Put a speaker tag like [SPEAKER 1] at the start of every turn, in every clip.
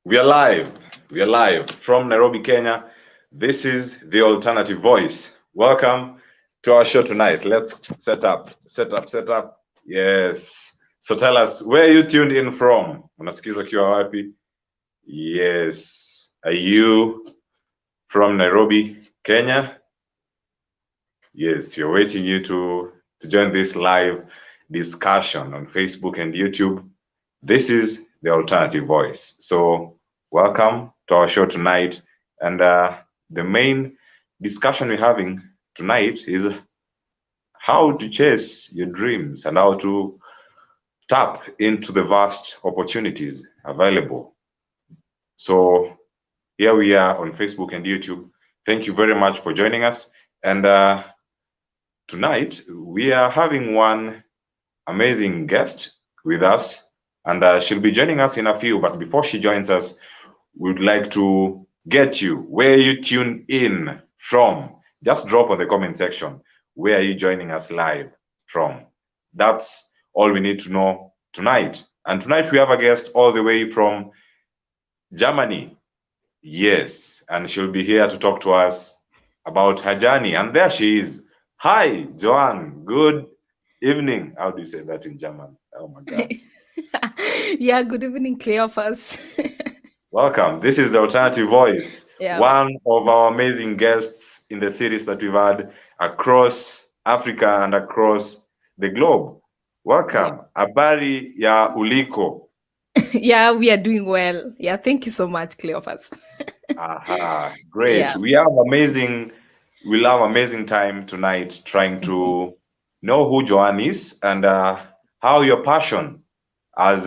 [SPEAKER 1] We are live. We are live from Nairobi, Kenya. This is The Alternative Voice. Welcome to our show tonight. Let's set up. Yes. So tell us, where are you tuned in from? Unasikiza ukiwa wapi? Yes. Are you from Nairobi, Kenya? Yes, we're waiting you to join this live discussion on Facebook and YouTube. This is The Alternative Voice. So welcome to our show tonight. And the main discussion we're having tonight is how to chase your dreams and how to tap into the vast opportunities available. So here we are on Facebook and YouTube. Thank you very much for joining us. And tonight we are having one amazing guest with us, and she'll be joining us in a few. But before she joins us, we'd like to get you where you tune in from. Just drop on the comment section where are you joining us live from. That's all we need to know tonight. And tonight we have a guest all the way from Germany. Yes, and she'll be here to talk to us about her journey. And there she is. Hi, Joanne. Good evening. How do you say that in German? Oh my God.
[SPEAKER 2] Yeah, good evening, Cleophas.
[SPEAKER 1] Welcome. This is The Alternative Voice,
[SPEAKER 2] Yeah.
[SPEAKER 1] one of our amazing guests in the series that we've had across Africa and across the globe. Welcome. Habari ya uliko.
[SPEAKER 2] Yeah, we are doing well. Yeah, thank you so much, Cleophas.
[SPEAKER 1] Aha, great.
[SPEAKER 2] Yeah.
[SPEAKER 1] We'll have amazing time tonight trying to know who Joanne is and how your passion has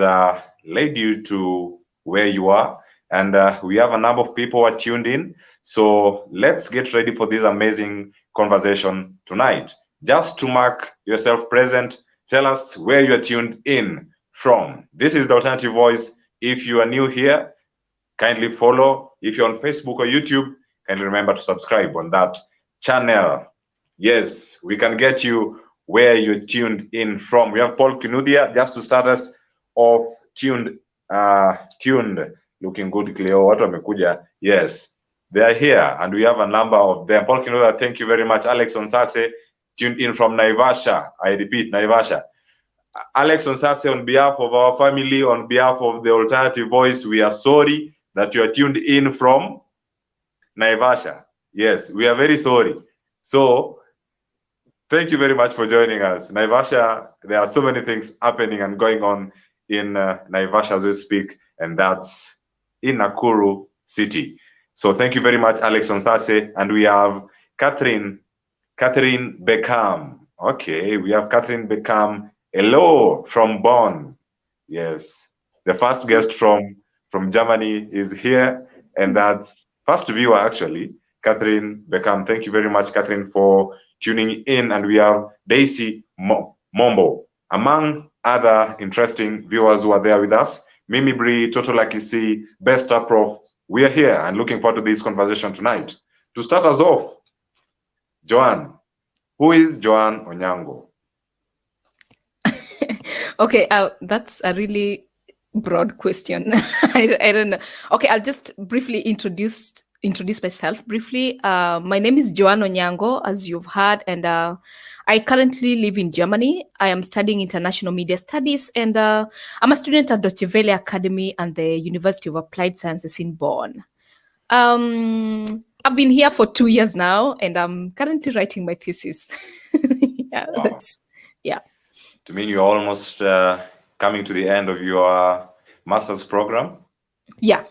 [SPEAKER 1] led you to where you are. And we have a number of people who are tuned in. So let's get ready for this amazing conversation tonight. Just to mark yourself present, tell us where you're tuned in from. This is The Alternative Voice. If you are new here, kindly follow. If you're on Facebook or YouTube, kindly remember to subscribe on that channel. Yes, we can get you where you're tuned in from. We have Paul Kinuthia, just to start us off, tuned. Looking good, Cleo. Watu wamekuja. Yes, they are here, and we have a number of them. Paul Kinuthia, thank you very much. Alex Onsase, tuned in from Naivasha. I repeat, Naivasha. Alex Onsase, on behalf of our family, on behalf of The Alternative Voice, we are sorry that you are tuned in from Naivasha. Yes, we are very sorry. So thank you very much for joining us. Naivasha, there are so many things happening and going on in Naivasha as we speak, and that's in Nakuru City. So thank you very much, Alex Onsase. And we have Catherine Beckham. Okay, we have Catherine Beckham. Hello from Bonn. Yes, the first guest from Germany is here, and that's first viewer actually, Catherine Beckham. Thank you very much, Catherine, for tuning in. And we have Daisy Mombo, among other interesting viewers who are there with us. Mimi Bree, Toto Lakisi, Best Prof. We are here and looking forward to this conversation tonight. To start us off, Joanne, who is Joanne Onyango?
[SPEAKER 2] Okay, that's a really broad question. I don't know. Okay, I'll just briefly introduce myself briefly. My name is Joanne Onyango, as you've heard, and I currently live in Germany. I am studying international media studies, and I'm a student at Deutsche Welle Academy and the University of Applied Sciences in Bonn. I've been here for 2 years now, and I'm currently writing my thesis. Yeah,
[SPEAKER 1] Wow.
[SPEAKER 2] yeah.
[SPEAKER 1] To mean you're almost coming to the end of your master's program?
[SPEAKER 2] Yeah.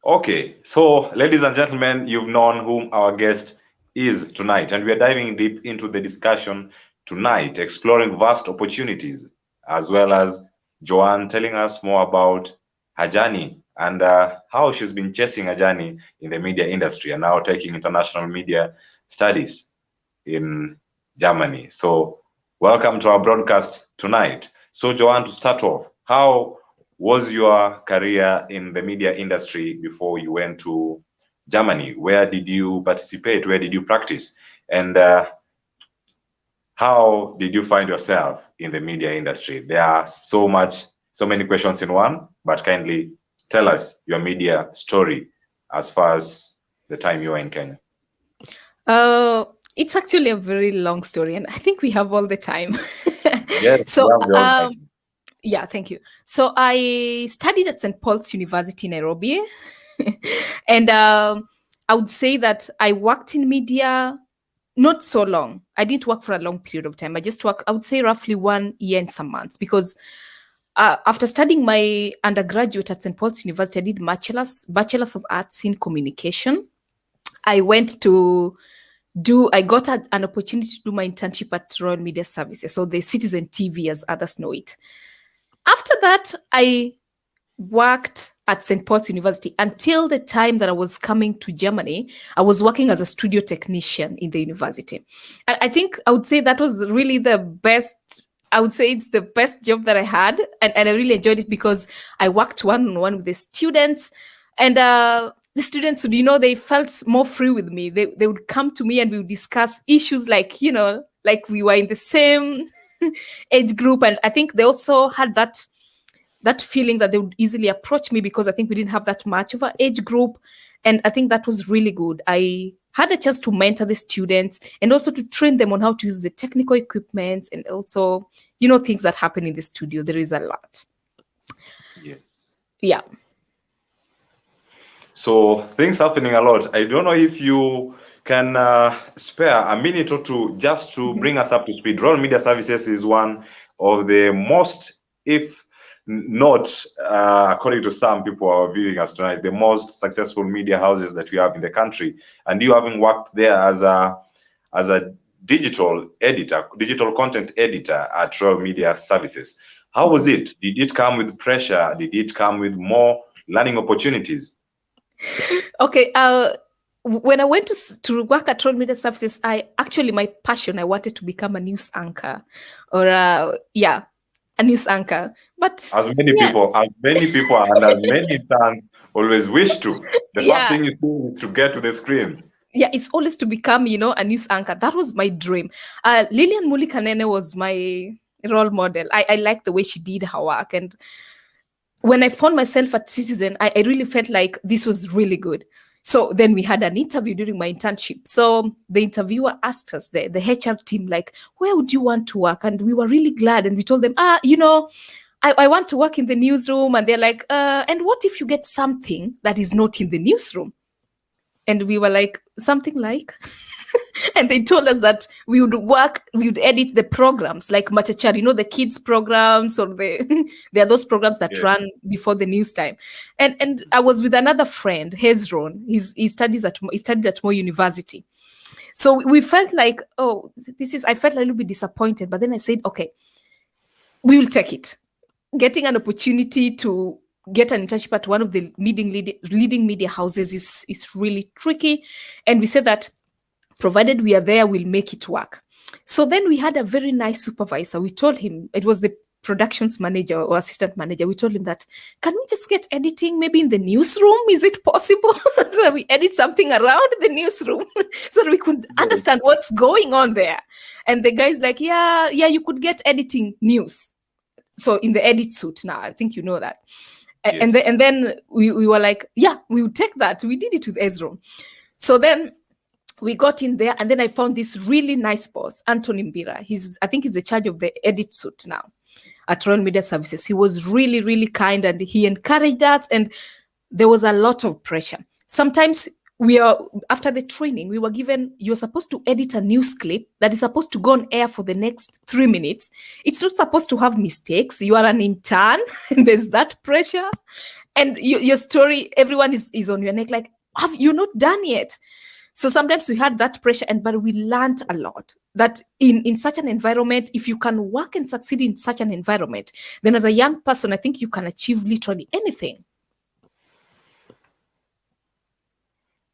[SPEAKER 1] Okay, so ladies and gentlemen, you've known whom our guest is tonight, and we are diving deep into the discussion tonight, exploring vast opportunities, as well as Joanne telling us more about her journey and how she's been chasing a journey in the media industry and now taking international media studies in Germany. So welcome to our broadcast tonight. So Joanne, to start off, how was your career in the media industry before you went to Germany? Where did you participate? Where did you practice? And how did you find yourself in the media industry? There are so many questions in one, but kindly tell us your media story as far as the time you were in Kenya.
[SPEAKER 2] It's actually a very long story, and I think we have all the time.
[SPEAKER 1] Yes,
[SPEAKER 2] So,
[SPEAKER 1] we have the whole time.
[SPEAKER 2] yeah, thank you. So I studied at St. Paul's University, Nairobi. And I would say that I worked in media not so long. I didn't work for a long period of time. I just worked, I would say, roughly 1 year and some months, because after studying my undergraduate at St. Paul's University, I did bachelor's of arts in communication. I got an opportunity to do my internship at Royal Media Services, so the Citizen TV as others know it. After that, I worked at St. Paul's University until the time that I was coming to Germany. I was working as a studio technician in the university. I think I would say that was really the best. I would say it's the best job that I had. And I really enjoyed it because I worked one-on-one with the students. And the students would, they felt more free with me. They would come to me and we would discuss issues like we were in the same age group. And I think they also had that feeling that they would easily approach me because I think we didn't have that much of an age group. And I think that was really good. I had a chance to mentor the students and also to train them on how to use the technical equipment and also, things that happen in the studio. There is a lot.
[SPEAKER 1] Yes.
[SPEAKER 2] Yeah.
[SPEAKER 1] So things happening a lot. I don't know if you can spare a minute or two just to bring us up to speed. Royal Media Services is one of the most, if not, according to some people who are viewing us tonight, the most successful media houses that we have in the country. And you having worked there as a digital content editor at Royal Media Services. How was it? Did it come with pressure? Did it come with more learning opportunities?
[SPEAKER 2] Okay. When I went to work at Royal Media Services, my passion, I wanted to become a news anchor or a news anchor. But
[SPEAKER 1] as many people and as many fans always wish to. The first thing you do is to get to the screen.
[SPEAKER 2] Yeah, it's always to become, a news anchor. That was my dream. Lillian Mulikanene was my role model. I liked the way she did her work. And when I found myself at Citizen, I really felt like this was really good. So then we had an interview during my internship. So the interviewer asked us, the HR team, like, where would you want to work? And we were really glad. And we told them, I want to work in the newsroom. And they're like, and what if you get something that is not in the newsroom? And we were like, something like? And they told us that we would edit the programs like Machachari, the kids programs, or there are those programs that run before the news time. And I was with another friend, Hezron. He studied at Moy University. So we felt like, I felt a little bit disappointed, but then I said, okay, we will take it. Getting an opportunity to get an internship at one of the leading media houses is really tricky. And we said that provided we are there, we'll make it work. So then we had a very nice supervisor. We told him, it was the productions manager or assistant manager. We told him that, can we just get editing maybe in the newsroom? Is it possible? So we edit something around the newsroom so that we could understand what's going on there. And the guy's like, yeah, you could get editing news. So in the edit suit now, I think you know that. Yes. And then we were like, yeah, we would take that. We did it with Ezra. So then we got in there, and then I found this really nice boss, Anthony Mbira. I think he's in charge of the edit suit now at Royal Media Services. He was really, really kind, and he encouraged us, and there was a lot of pressure. Sometimes after the training, we were given, you're supposed to edit a news clip that is supposed to go on air for the next 3 minutes. It's not supposed to have mistakes. You are an intern, and there's that pressure. And your story, everyone is on your neck, like, have you not done yet? So sometimes we had that pressure, but we learned a lot that in such an environment, if you can work and succeed in such an environment, then as a young person, I think you can achieve literally anything.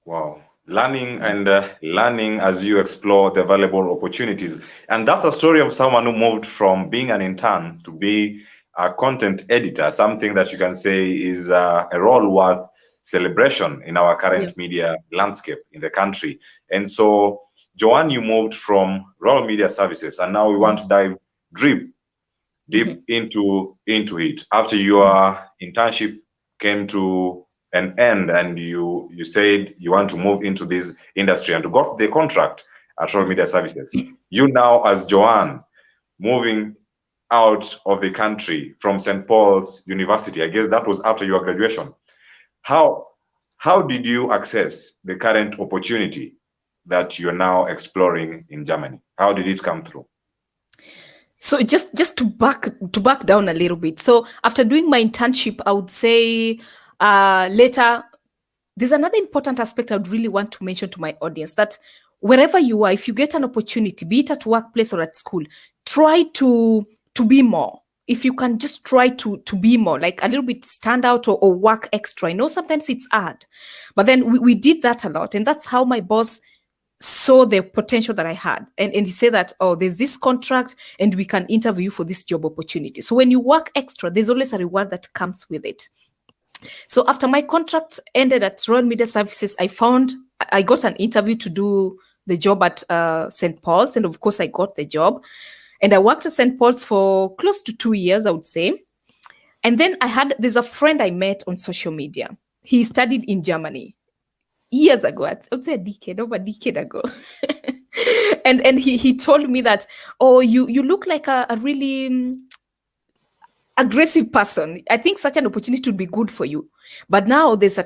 [SPEAKER 1] Wow. Learning as you explore the valuable opportunities. And that's a story of someone who moved from being an intern to be a content editor, something that you can say is a role worth celebration in our current media landscape in the country. And so Joanne, you moved from Rural Media Services, and now we want to dive deep into it. After your internship came to an end, and you said you want to move into this industry and got the contract at Rural Media Services. You now, as Joanne, moving out of the country from St. Paul's University, I guess that was after your graduation. How did you access the current opportunity that you're now exploring in Germany? How did it come through?
[SPEAKER 2] So just to back down a little bit. So after doing my internship, I would say later, there's another important aspect I would really want to mention to my audience, that wherever you are, if you get an opportunity, be it at workplace or at school, try to be more. If you can just try to be more, like a little bit stand out or work extra. I know sometimes it's hard, but then we did that a lot. And that's how my boss saw the potential that I had. And he said that, oh, there's this contract and we can interview you for this job opportunity. So when you work extra, there's always a reward that comes with it. So after my contract ended at Royal Media Services, I got an interview to do the job at St. Paul's. And of course, I got the job. And I worked at St. Paul's for close to 2 years, I would say. And then there's a friend I met on social media. He studied in Germany years ago, I would say over a decade ago. and he told me that, oh, you look like a really aggressive person. I think such an opportunity would be good for you. But now there's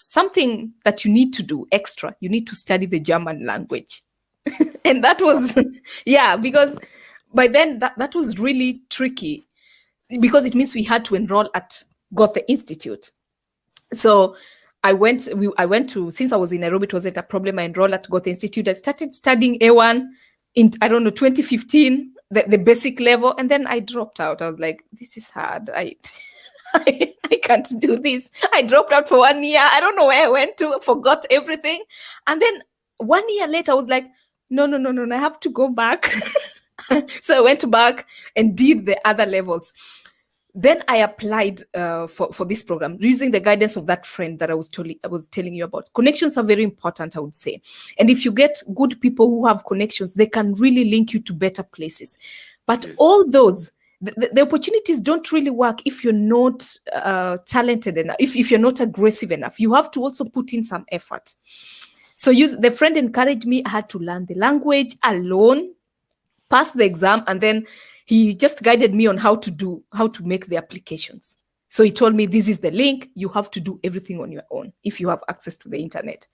[SPEAKER 2] something that you need to do extra. You need to study the German language. And that was, yeah, because by then that was really tricky, because it means we had to enroll at Goethe Institute. So I went to, since I was in Nairobi, it wasn't a problem. I enrolled at Goethe Institute. I started studying A1 in, 2015, the basic level. And then I dropped out. I was like, this is hard. I can't do this. I dropped out for 1 year. I don't know where I went to, forgot everything. And then 1 year later, I was like, no, I have to go back. So I went back and did the other levels. Then I applied for this program using the guidance of that friend that I was telling you about. Connections are very important, I would say. And if you get good people who have connections, they can really link you to better places. But all those, the opportunities don't really work if you're not talented enough, if you're not aggressive enough. You have to also put in some effort. So the friend encouraged me. I had to learn the language alone, pass the exam, and then he just guided me on how to make the applications. So he told me, this is the link. You have to do everything on your own if you have access to the internet.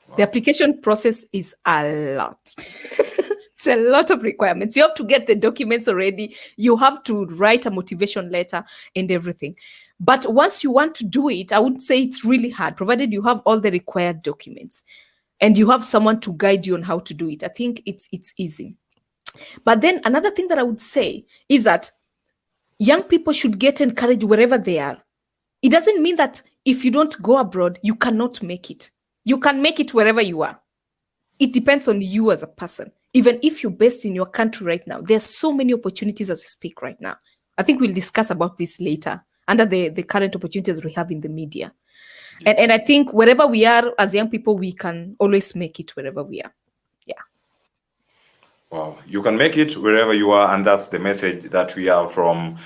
[SPEAKER 2] Wow. The application process is a lot. It's a lot of requirements. You have to get the documents already. You have to write a motivation letter and everything. But once you want to do it, I would say it's really hard, provided you have all the required documents and you have someone to guide you on how to do it. I think it's easy. But then another thing that I would say is that young people should get encouraged wherever they are. It doesn't mean that if you don't go abroad, you cannot make it. You can make it wherever you are. It depends on you as a person. Even if you're based in your country right now, there's so many opportunities as we speak right now. I think we'll discuss about this later under the current opportunities we have in the media. And I think wherever we are as young people, we can always make it wherever we are. Yeah.
[SPEAKER 1] Wow, you can make it wherever you are, and that's the message that we have from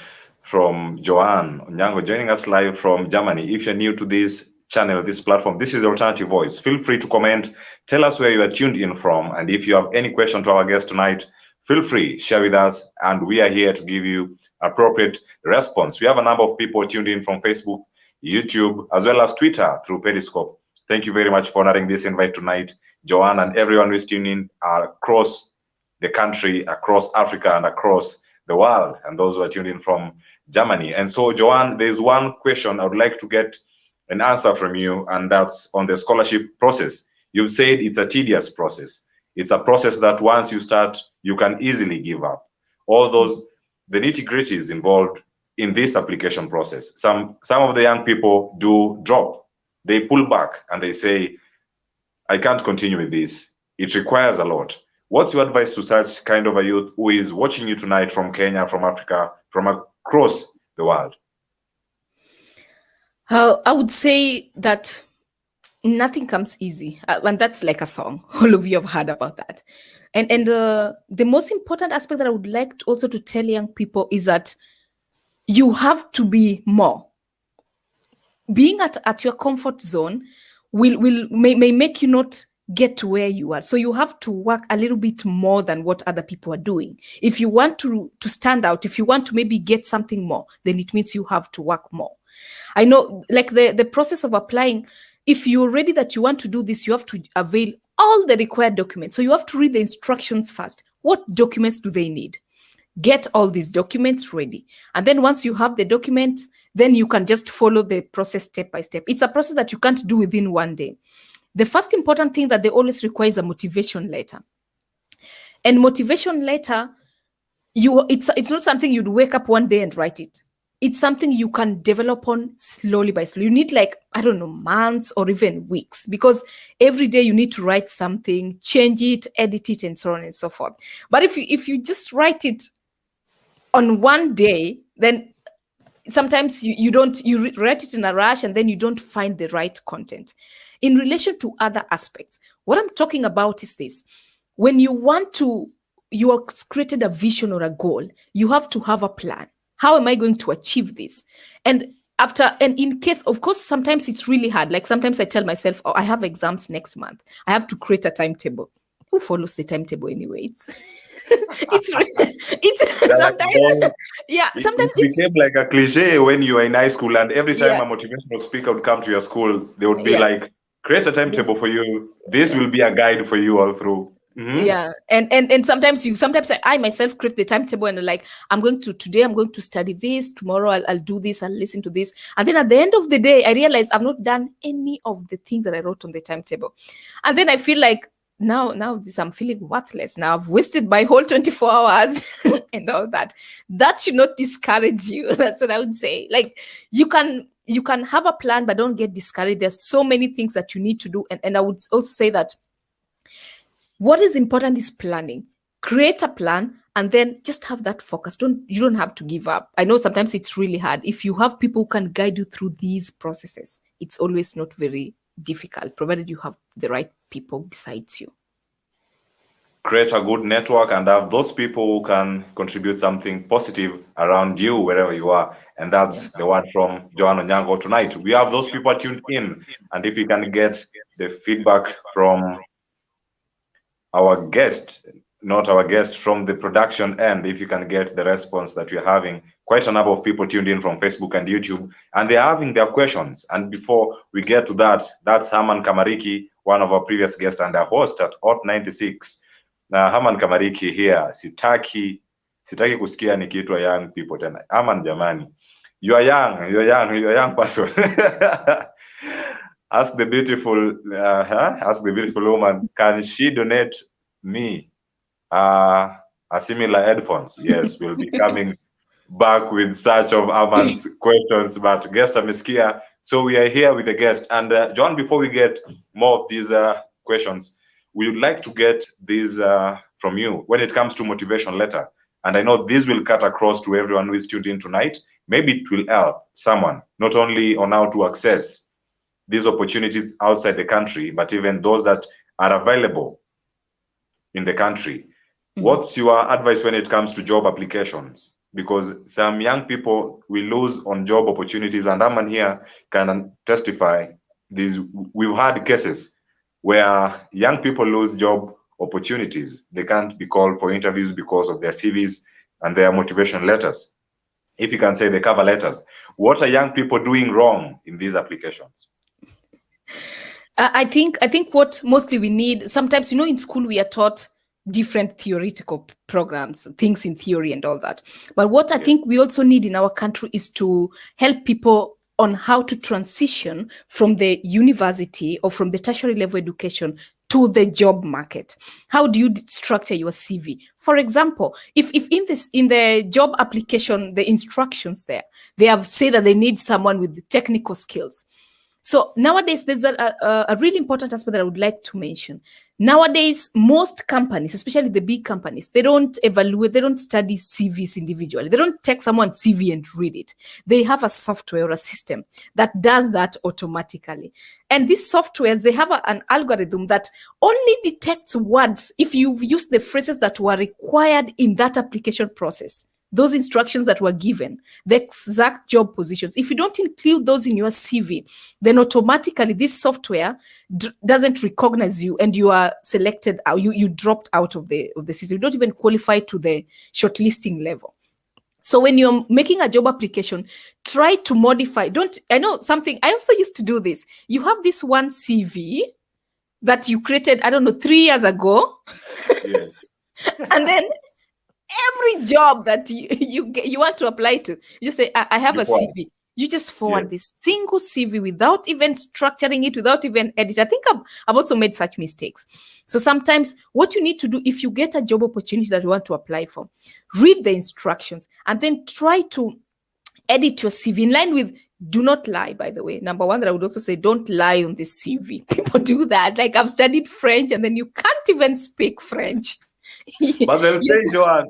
[SPEAKER 1] Joanne Onyango joining us live from Germany. If you're new to this channel, this platform, this is the Alternative Voice. Feel free to comment, tell us where you are tuned in from, and if you have any question to our guest tonight, feel free, share with us, and we are here to give you appropriate response. We have a number of people tuned in from Facebook, YouTube, as well as Twitter through Periscope. Thank you very much for honoring this invite tonight, Joanne, and everyone who is tuning in across the country, across Africa, and across the world, and those who are tuned in from Germany. And so, Joanne, there's one question I would like to get an answer from you, and that's on the scholarship process. You've said it's a tedious process. It's a process that once you start, you can easily give up. All those, the nitty-gritties involved in this application process. Some of the young people do drop. They pull back and they say, I can't continue with this. It requires a lot. What's your advice to such kind of a youth who is watching you tonight from Kenya, from Africa, from across the world?
[SPEAKER 2] I would say that Nothing comes easy, and that's like a song. All of you have heard about that. And the most important aspect that I would like also to tell young people is that you have to be more. Being at your comfort zone may make you not get to where you are. So you have to work a little bit more than what other people are doing. If you want to stand out, if you want to maybe get something more, then it means you have to work more. I know, like the process of applying, if you're ready that you want to do this, you have to avail all the required documents. So you have to read the instructions first. What documents do they need? Get all these documents ready. And then once you have the documents, then you can just follow the process step by step. It's a process that you can't do within one day. The first important thing that they always require is a motivation letter. And motivation letter, it's not something you'd wake up one day and write it. It's something you can develop on slowly by slowly. You need months or even weeks, because every day you need to write something, change it, edit it, and so on and so forth. But if you just write it on one day, then sometimes you write it in a rush and then you don't find the right content. In relation to other aspects, what I'm talking about is this. When you have created a vision or a goal, you have to have a plan. How am I going to achieve this? And in case, of course, sometimes it's really hard. Like sometimes I tell myself, I have exams next month. I have to create a timetable. Who follows the timetable anyway? It's sometimes, yeah. Sometimes
[SPEAKER 1] it became like a cliche when you were in high school, and every time a motivational speaker would come to your school, they would be like, "Create a timetable for you. This will be a guide for you all through." Mm-hmm.
[SPEAKER 2] Yeah, and sometimes I myself create the timetable and today I'm going to study this, tomorrow I'll do this, I'll listen to this, and then at the end of the day I realize I've not done any of the things that I wrote on the timetable, and then I feel like now I'm feeling worthless. Now I've wasted my whole 24 hours and all that. That should not discourage you. That's what I would say. Like you can have a plan, but don't get discouraged. There's so many things that you need to do, and I would also say that what is important is planning. Create a plan and then just have that focus. You don't have to give up. I know sometimes it's really hard. If you have people who can guide you through these processes, it's always not very difficult, provided you have the right people besides you.
[SPEAKER 1] Create a good network and have those people who can contribute something positive around you wherever you are. And that's the word from Joanne Onyango tonight. We have those people tuned in, and if you can get the feedback from our guest, not our guest, from the production end, if you can get the response that we're having, quite a number of people tuned in from Facebook and YouTube, and they're having their questions. And before we get to that, that's Herman Kamariki, one of our previous guests and a host at Hot 96. Now, Herman Kamariki here, sitaki kusikia nikiitwa young people tena. Herman jamani, you're a young person. Ask the beautiful woman, can she donate me a similar headphones? Yes, we'll be coming back with such of Herman's questions, but guest amesikia. So we are here with a guest. And John, before we get more of these questions, we would like to get these from you when it comes to motivation letter. And I know this will cut across to everyone who is tuned in tonight. Maybe it will help someone, not only on how to access these opportunities outside the country, but even those that are available in the country. Mm-hmm. What's your advice when it comes to job applications? Because some young people will lose on job opportunities, and Aman here can testify this. We've had cases where young people lose job opportunities. They can't be called for interviews because of their CVs and their motivation letters. If you can say the cover letters, what are young people doing wrong in these applications?
[SPEAKER 2] I think what mostly we need, sometimes, in school we are taught different theoretical programs, things in theory and all that. But what I think we also need in our country is to help people on how to transition from the university or from the tertiary level education to the job market. How do you structure your CV? For example, if in the job application, the instructions there, they have said that they need someone with the technical skills. So nowadays, there's a really important aspect that I would like to mention. Nowadays, most companies, especially the big companies, they don't evaluate, they don't study CVs individually. They don't take someone's CV and read it. They have a software or a system that does that automatically. And these softwares, they have an algorithm that only detects words if you've used the phrases that were required in that application process. Those instructions that were given, the exact job positions. If you don't include those in your CV, then automatically this software doesn't recognize you and you are selected out, you dropped out of the system. You don't even qualify to the shortlisting level. So when you're making a job application, try to modify. I know something, I also used to do this. You have this one CV that you created, I don't know, 3 years ago.
[SPEAKER 1] Yes.
[SPEAKER 2] And then every job that you want to apply to, you just say, I have a CV. You just forward this single CV without even structuring it, without even editing. I think I've also made such mistakes. So sometimes what you need to do, if you get a job opportunity that you want to apply for, read the instructions and then try to edit your CV in line with, do not lie, by the way. Number one, that I would also say, don't lie on the CV. People do that. Like, I've studied French and then you can't even speak French.
[SPEAKER 1] But they'll say, Joanne,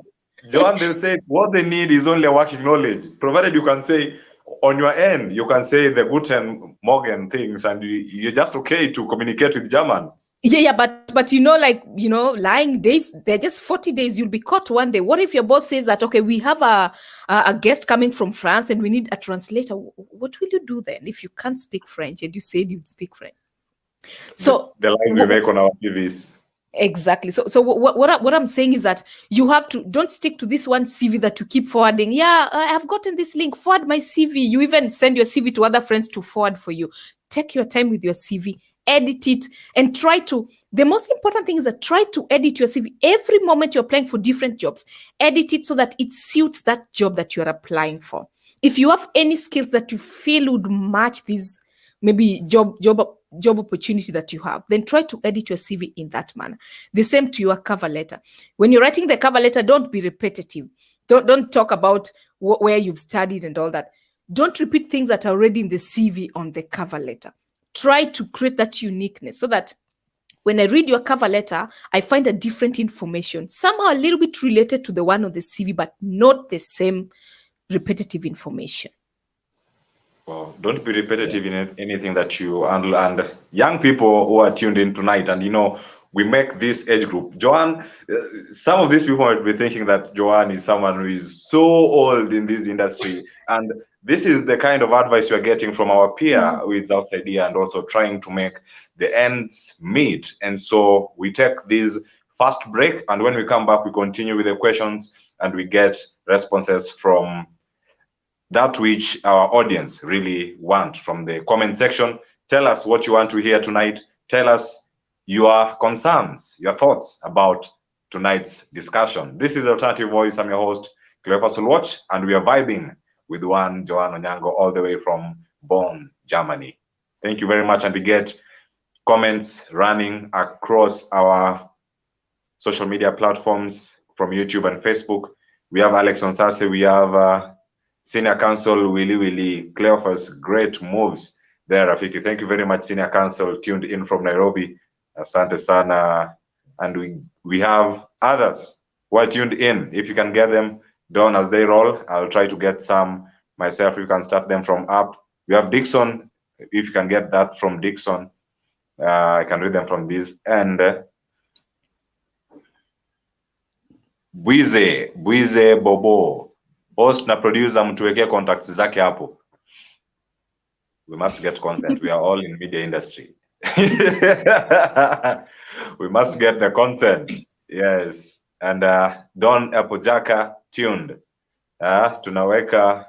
[SPEAKER 1] they'll say what they need is only a working knowledge. Provided you can say on your end, you can say the Guten Morgen things, and you're just okay to communicate with Germans.
[SPEAKER 2] Yeah, but lying days, they're just 40 days. You'll be caught one day. What if your boss says that, okay, we have a guest coming from France and we need a translator? What will you do then if you can't speak French and you said you'd speak French? So
[SPEAKER 1] the line we make on our CVs.
[SPEAKER 2] Exactly. So what I'm saying is that you have to, don't stick to this one CV that you keep forwarding. Yeah, I have gotten this link, forward my CV. You even send your CV to other friends to forward for you. Take your time with your CV, edit it, and the most important thing is that try to edit your CV every moment you're applying for different jobs. Edit it so that it suits that job that you're applying for. If you have any skills that you feel would match these maybe job opportunity that you have, then try to edit your CV in that manner. The same to your cover letter. When you're writing the cover letter, don't be repetitive. Don't talk about where you've studied and all that. Don't repeat things that are already in the CV on the cover letter. Try to create that uniqueness so that when I read your cover letter, I find a different information, somehow a little bit related to the one on the CV, but not the same repetitive information.
[SPEAKER 1] Well, don't be repetitive in anything that you handle. And young people who are tuned in tonight, and we make this age group. Joanne, some of these people might be thinking that Joanne is someone who is so old in this industry. And this is the kind of advice you're getting from our peer who is outside here and also trying to make the ends meet. And so we take this fast break. And when we come back, we continue with the questions and we get responses from that which our audience really want from the comment section. Tell us what you want to hear tonight. Tell us your concerns, your thoughts about tonight's discussion. This is the Alternative Voice. I'm your host, Cleophas Watch, and we are vibing with Joanne Onyango all the way from Bonn, Germany. Thank you very much. And we get comments running across our social media platforms from YouTube and Facebook. We have Alex Onsase, we have Senior Counsel Willy Cleophas, great moves there, Rafiki. Thank you very much, Senior Counsel, tuned in from Nairobi. Asante sana. And we have others who are tuned in. If you can get them done as they roll, I'll try to get some myself. You can start them from up. We have Dixon. If you can get that from Dixon, I can read them from this. And Bwize Bobo, host na producer, mtuwekee contacts zake hapo. We must get consent. We are all in media industry. We must get the consent. Yes. And Don Apojaka tuned. Tunaweka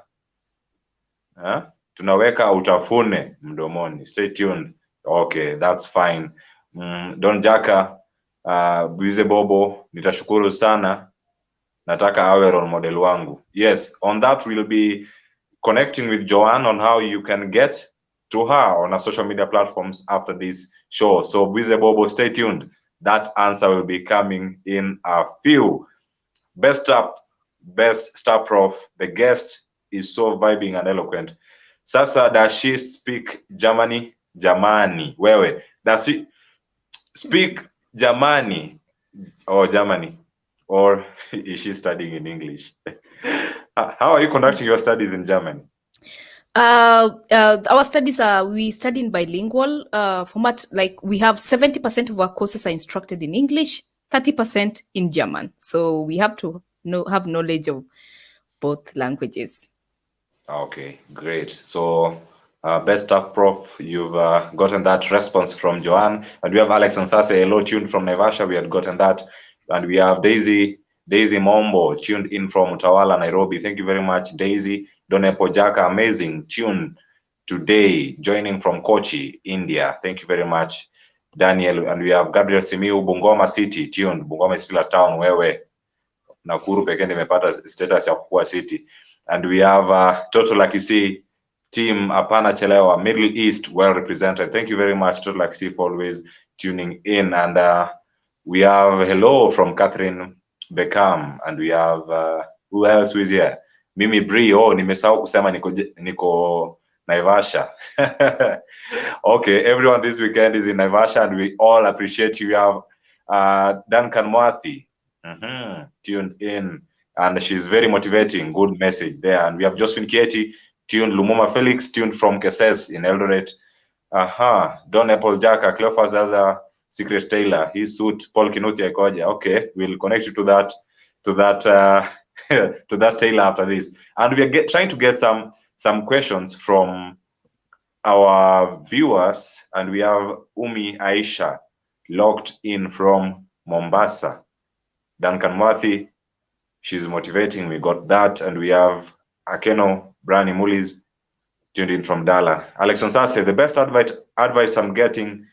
[SPEAKER 1] utafune mdomoni. Stay tuned. Okay, that's fine. Don Jaka, Bwize Bobo, nitashukuru sana. Nataka awe role model wangu. Yes, on that we'll be connecting with Joanne on how you can get to her on our social media platforms after this show. So Bwize Bobo, stay tuned. That answer will be coming in a few. Best star prof. The guest is so vibing and eloquent. Sasa, does she speak Germany? Jamani. Wewe. Does it speak Jamani or Germany? Or is she studying in English? How are you conducting your studies in Germany?
[SPEAKER 2] Our studies we study in bilingual format. Like we have 70% of our courses are instructed in English, 30% in German. So we have to have knowledge of both languages.
[SPEAKER 1] Okay, great. So, best stuff, Prof. You've gotten that response from Joanne, and we have Alex Onsase, hello, tuned from Naivasha. We had gotten that, and we have Daisy Mombo, tuned in from Utawala, Nairobi. Thank you very much, Daisy. Donepo Jaka, amazing, tuned today, joining from Kochi, India. Thank you very much, Daniel. And we have Gabriel Simiu, Bungoma City, tuned. Bungoma is still a town, wewe. Nakuru pekee nimepata status ya kukua city. And we have Total Akisi team Apana Chelewa, Middle East, well represented. Thank you very much, Total Akisi, for always tuning in. And we have hello from Catherine Beckham. And we have, who else is here? Mimi Bri, oh, nimesahau kusema niko Naivasha. Okay, everyone this weekend is in Naivasha, and we all appreciate you. We have Duncan Mwathi, tuned in. And she's very motivating, good message there. And we have Josephine Kieti, tuned. Lumuma Felix, tuned from Keses in Eldoret. Don Apple Jaka, Cleophas as a Secret Tailor, his suit, Paul Kinuthia Koja. Okay, we'll connect you to that to that tailor after this. And we're trying to get some questions from our viewers, and we have Umi Aisha locked in from Mombasa. Duncan Murthy, she's motivating. We got that. And we have Akeno Brani Mulis tuned in from Dala. Alex Onsase, the best advice I'm getting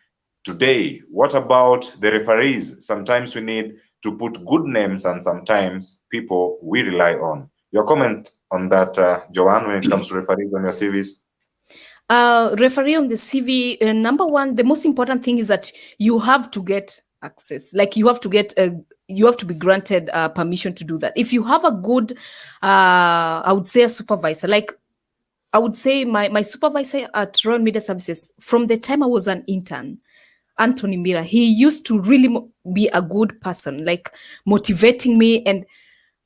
[SPEAKER 1] today. What about the referees? Sometimes we need to put good names, and sometimes people we rely on. Your comment on that, Joanne, when it comes to referees on your CVs?
[SPEAKER 2] Referee on the CV, number one, the most important thing is that you have to get access. Like you have to be granted permission to do that. If you have a good, I would say a supervisor, like I would say my supervisor at Royal Media Services, from the time I was an intern, Anthony Mira, he used to really be a good person, like motivating me. And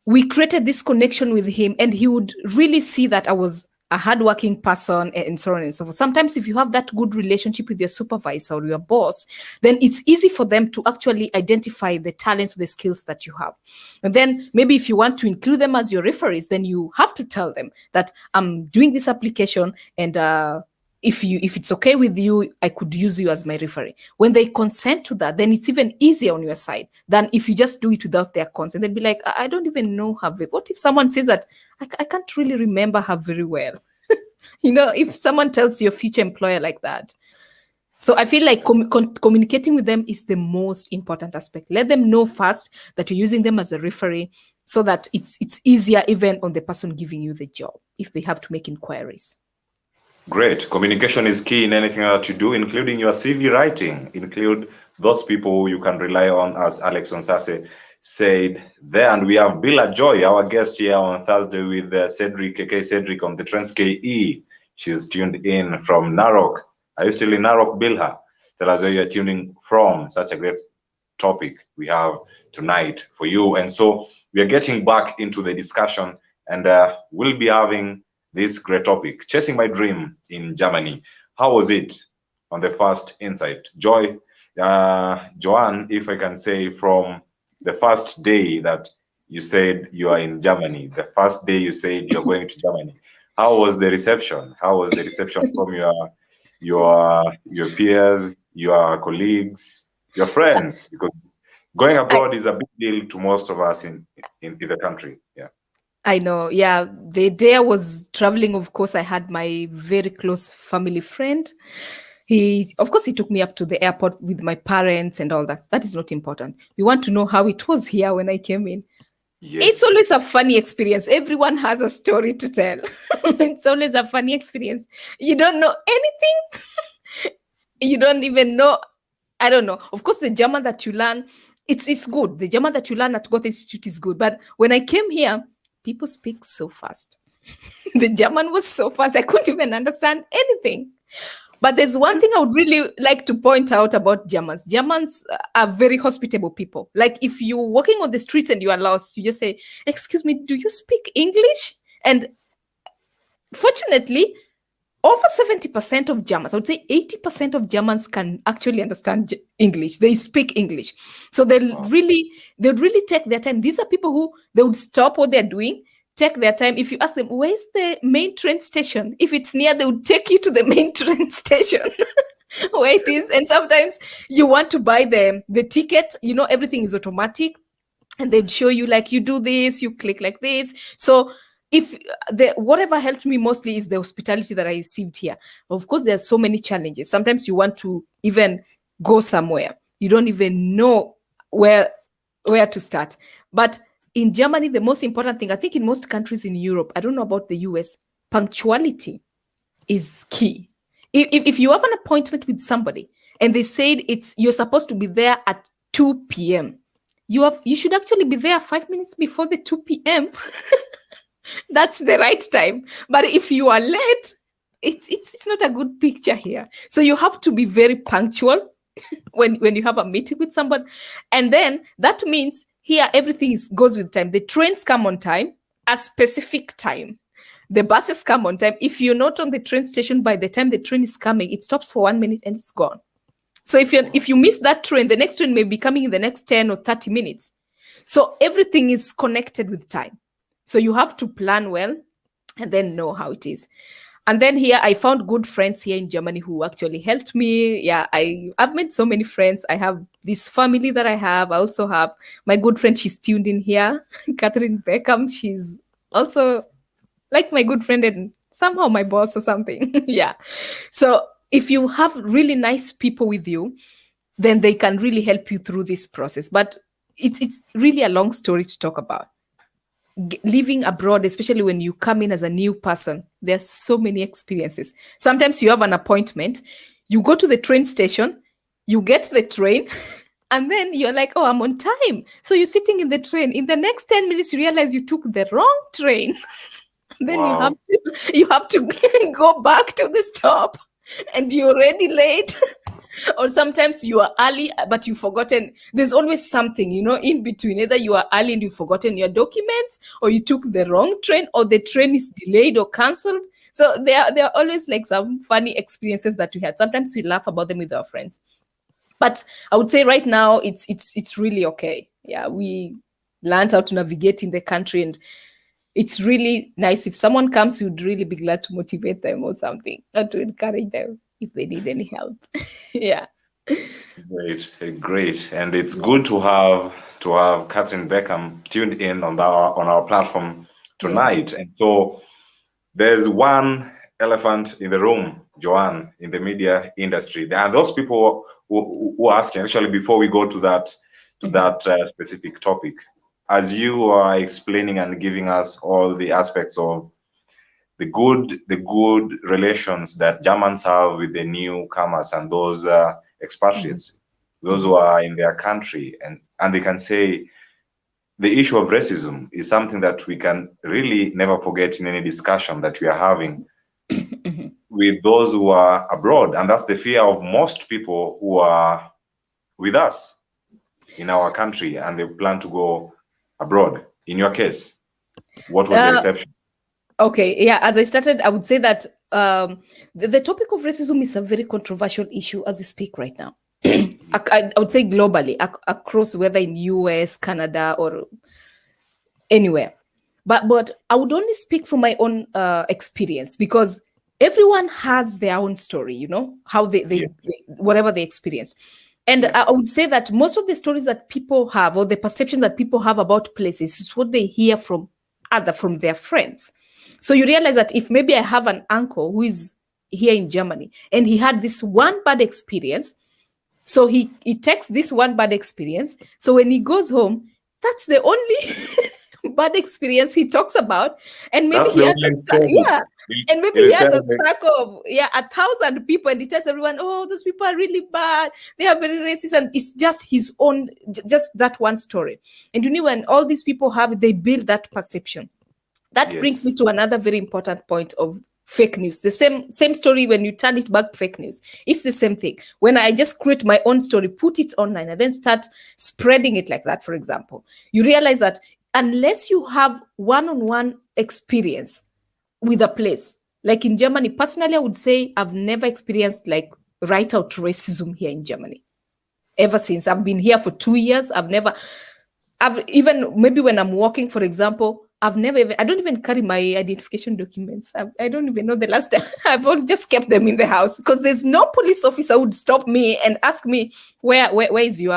[SPEAKER 2] we created this connection with him, and he would really see that I was a hardworking person and so on and so forth. Sometimes if you have that good relationship with your supervisor or your boss, then it's easy for them to actually identify the talents or the skills that you have. And then maybe if you want to include them as your referees, then you have to tell them that I'm doing this application, and if it's okay with you, I could use you as my referee. When they consent to that, then it's even easier on your side than if you just do it without their consent. They'd be like, I don't even know her. What if someone says that I can't really remember her very well? If someone tells your future employer like that. So I feel like communicating with them is the most important aspect. Let them know first that you're using them as a referee, so that it's easier even on the person giving you the job if they have to make inquiries.
[SPEAKER 1] Great. Communication is key in anything that you do, including your CV writing. Include those people you can rely on, as Alex Onsase said there. And we have Bila Joy, our guest here on Thursday, with Cedric on the Trans KE. She's tuned in from Narok. Are you still in Narok, Bilha? Tell us where you're tuning from. Such a great topic we have tonight for you. And so we are getting back into the discussion, and we'll be having this great topic, chasing my dream in Germany. How was it on the first insight? Joanne, if I can say, from the first day that you said you are in Germany, the first day you said you're going to Germany, how was the reception? How was the reception from your peers, your colleagues, your friends? Because going abroad is a big deal to most of us in the country. Yeah.
[SPEAKER 2] I know. Yeah. The day I was traveling, of course, I had my very close family friend. He took me up to the airport with my parents and all that. That is not important. We want to know how it was here when I came in. Yes. It's always a funny experience. Everyone has a story to tell. It's always a funny experience. You don't know anything. You don't even know. I don't know. Of course, the German that you learn, it's good. The German that you learn at Goethe Institute is good. But when I came here, people speak so fast. The German was so fast. I couldn't even understand anything. But there's one thing I would really like to point out about Germans. Germans are very hospitable people. Like if you're walking on the streets and you are lost, you just say, "Excuse me, do you speak English?" And fortunately, over 70% of Germans, I would say 80% of Germans can actually understand English. They speak English. So they'd really take their time. These are people who they would stop what they're doing, take their time. If you ask them, where's the main train station? If it's near, they would take you to the main train station where it is. And sometimes you want to buy the ticket, everything is automatic. And they'd show you like, you do this, you click like this. So if whatever helped me mostly is the hospitality that I received here. Of course, there's so many challenges. Sometimes you want to even go somewhere. You don't even know where to start. But in Germany, the most important thing, I think in most countries in Europe, I don't know about the US, punctuality is key. If you have an appointment with somebody and they said you're supposed to be there at 2 p.m., you should actually be there 5 minutes before the 2 p.m. That's the right time. But if you are late, it's not a good picture here. So you have to be very punctual when you have a meeting with somebody. And then that means here everything goes with time. The trains come on time, a specific time. The buses come on time. If you're not on the train station by the time the train is coming, it stops for 1 minute and it's gone. So if you miss that train, the next train may be coming in the next 10 or 30 minutes. So everything is connected with time. So you have to plan well and then know how it is. And then here I found good friends here in Germany who actually helped me. Yeah, I've made so many friends. I have this family that I have. I also have my good friend. She's tuned in here, Catherine Beckham. She's also like my good friend and somehow my boss or something. Yeah. So if you have really nice people with you, then they can really help you through this process. But it's really a long story to talk about. Living abroad, especially when you come in as a new person, there's so many experiences. Sometimes you have an appointment, you go to the train station, you get the train, and then you're like, oh, I'm on time. So you're sitting in the train. In the next 10 minutes, you realize you took the wrong train. Then
[SPEAKER 1] Wow.
[SPEAKER 2] you have to go back to the stop and you're already late. Or sometimes you are early, but you've forgotten. There's always something, in between. Either you are early and you've forgotten your documents, or you took the wrong train, or the train is delayed or cancelled. So there are always like some funny experiences that we had. Sometimes we laugh about them with our friends. But I would say right now it's really okay. Yeah, we learned how to navigate in the country, and it's really nice. If someone comes, we'd really be glad to motivate them or something, or to encourage them if they need any help. Yeah.
[SPEAKER 1] Great. And it's good to have Catherine Beckham tuned in on our platform tonight. And so there's one elephant in the room, Joanne, in the media industry. There are those people who are asking, actually, before we go to that specific topic, as you are explaining and giving us all the aspects of the good relations that Germans have with the newcomers and those expatriates, those who are in their country, and they can say the issue of racism is something that we can really never forget in any discussion that we are having with those who are abroad. And that's the fear of most people who are with us in our country and they plan to go abroad. In your case, what was the reception?
[SPEAKER 2] Okay, yeah, as I started, I would say that the topic of racism is a very controversial issue as we speak right now. I would say globally, across, whether in US, Canada, or anywhere. But I would only speak from my own experience, because everyone has their own story, how they whatever they experience. And I would say that most of the stories that people have, or the perception that people have about places, is what they hear from their friends. So you realize that if maybe I have an uncle who is here in Germany and he had this one bad experience, so he takes this one bad experience. So when he goes home, that's the only bad experience he talks about. And maybe he has a circle of 1,000 people, and he tells everyone, oh, those people are really bad. They are very racist. And it's just his own, just that one story. And when all these people have, they build that perception. That brings me to another very important point of fake news. The same story, when you turn it back to fake news, it's the same thing. When I just create my own story, put it online, and then start spreading it like that, for example, you realize that unless you have one-on-one experience with a place, like in Germany, personally, I would say I've never experienced like right out racism here in Germany. Ever since I've been here for 2 years, I've even, maybe when I'm walking, for example, I don't even carry my identification documents. I don't even know the last time. I've just kept them in the house because there's no police officer who would stop me and ask me, where is your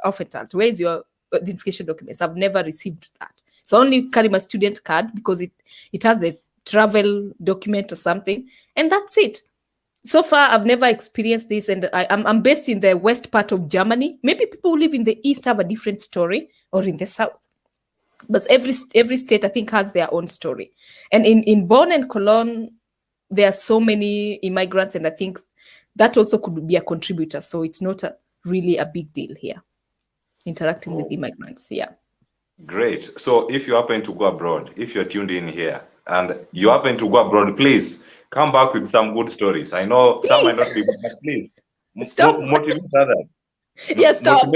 [SPEAKER 2] Aufenthalt? Where is your identification documents? I've never received that. So I only carry my student card because it has the travel document or something, and that's it. So far, I've never experienced this, and I'm based in the west part of Germany. Maybe people who live in the east have a different story, or in the south. But every state, I think, has their own story. And in Bonn and Cologne, there are so many immigrants, and I think that also could be a contributor. So it's not really a big deal here, interacting with immigrants. Yeah.
[SPEAKER 1] Great. So if you happen to go abroad, if you're tuned in here, and you happen to go abroad, please come back with some good stories. I know some might not be good, but please
[SPEAKER 2] Stop.
[SPEAKER 1] motivate others.
[SPEAKER 2] Yeah, stop.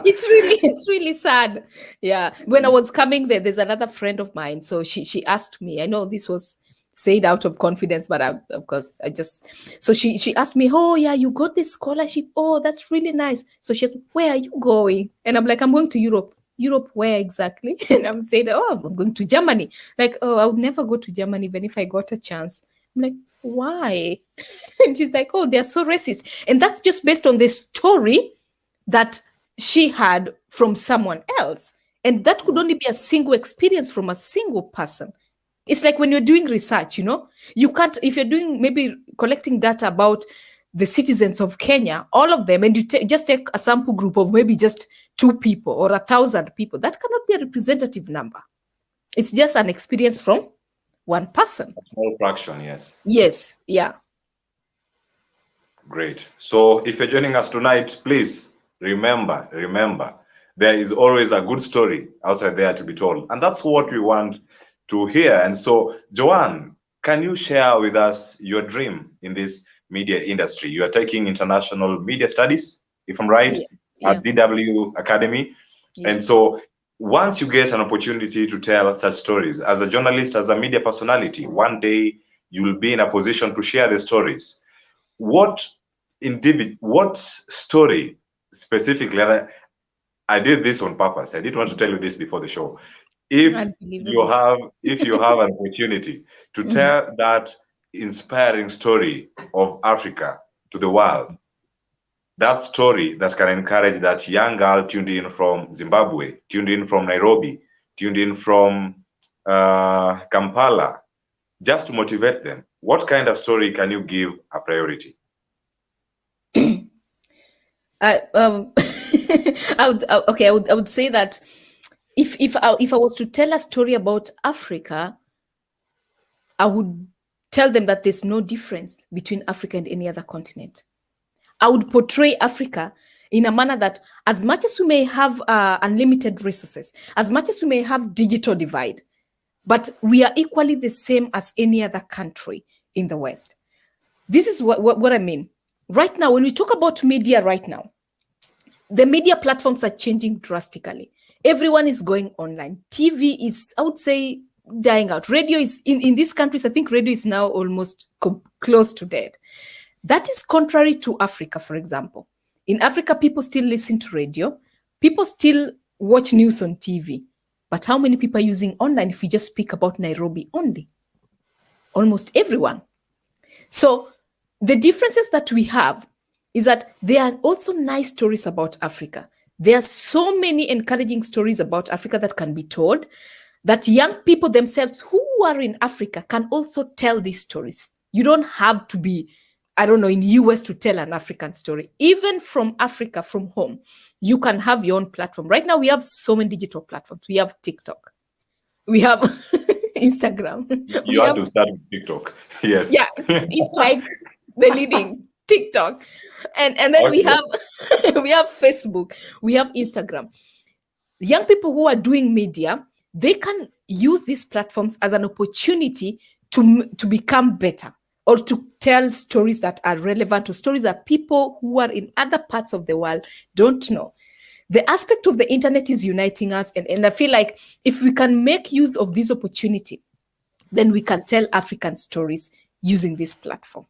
[SPEAKER 2] It's really sad. Yeah. When I was coming there's another friend of mine. So she asked me, I know this was said out of confidence, but so she asked me, oh yeah, you got this scholarship. Oh, that's really nice. So she asked, where are you going? And I'm like, I'm going to Europe. Europe, where exactly? And I'm saying, oh, I'm going to Germany. Like, oh, I would never go to Germany even if I got a chance. I'm like, why? And she's like, oh, they're so racist. And that's just based on the story that she had from someone else. And that could only be a single experience from a single person. It's like when you're doing research, you can't, if you're doing maybe collecting data about the citizens of Kenya, all of them, and you just take a sample group of maybe just 2 people or 1,000 people, that cannot be a representative number. It's just an experience from one person.
[SPEAKER 1] A small fraction, yes.
[SPEAKER 2] Yes, yeah.
[SPEAKER 1] Great. So if you're joining us tonight, please remember, there is always a good story outside there to be told. And that's what we want to hear. And so, Joanne, can you share with us your dream in this media industry? You are taking international media studies, if I'm right, at DW Academy.
[SPEAKER 2] Yes.
[SPEAKER 1] And so once you get an opportunity to tell such stories, as a journalist, as a media personality, one day you will be in a position to share the stories. What story specifically, I did this on purpose. I didn't want to tell you this before the show. If you have an opportunity to tell that inspiring story of Africa to the world, that story that can encourage that young girl tuned in from Zimbabwe, tuned in from Nairobi, tuned in from Kampala, just to motivate them, what kind of story can you give a priority?
[SPEAKER 2] I would say that if I was to tell a story about Africa, I would tell them that there's no difference between Africa and any other continent. I would portray Africa in a manner that, as much as we may have unlimited resources, as much as we may have digital divide, but we are equally the same as any other country in the West. This is what I mean. Right now, when we talk about media right now, the media platforms are changing drastically. Everyone is going online. TV is, I would say, dying out. Radio is, in these countries, I think radio is now almost close to dead. That is contrary to Africa, for example. In Africa, people still listen to radio. People still watch news on TV. But how many people are using online if we just speak about Nairobi only? Almost everyone. So the differences that we have is that there are also nice stories about Africa. There are so many encouraging stories about Africa that can be told, that young people themselves who are in Africa can also tell these stories. You don't have to be, I don't know, in US to tell an African story. Even from Africa, from home, you can have your own platform. Right now, we have so many digital platforms. We have TikTok. We have Instagram.
[SPEAKER 1] You have to start with TikTok. Yes.
[SPEAKER 2] Yeah, it's like the leading TikTok. And then we have Facebook. We have Instagram. Young people who are doing media, they can use these platforms as an opportunity to become better, or to tell stories that are relevant, or stories that people who are in other parts of the world don't know. The aspect of the internet is uniting us, and I feel like if we can make use of this opportunity, then we can tell African stories using this platform.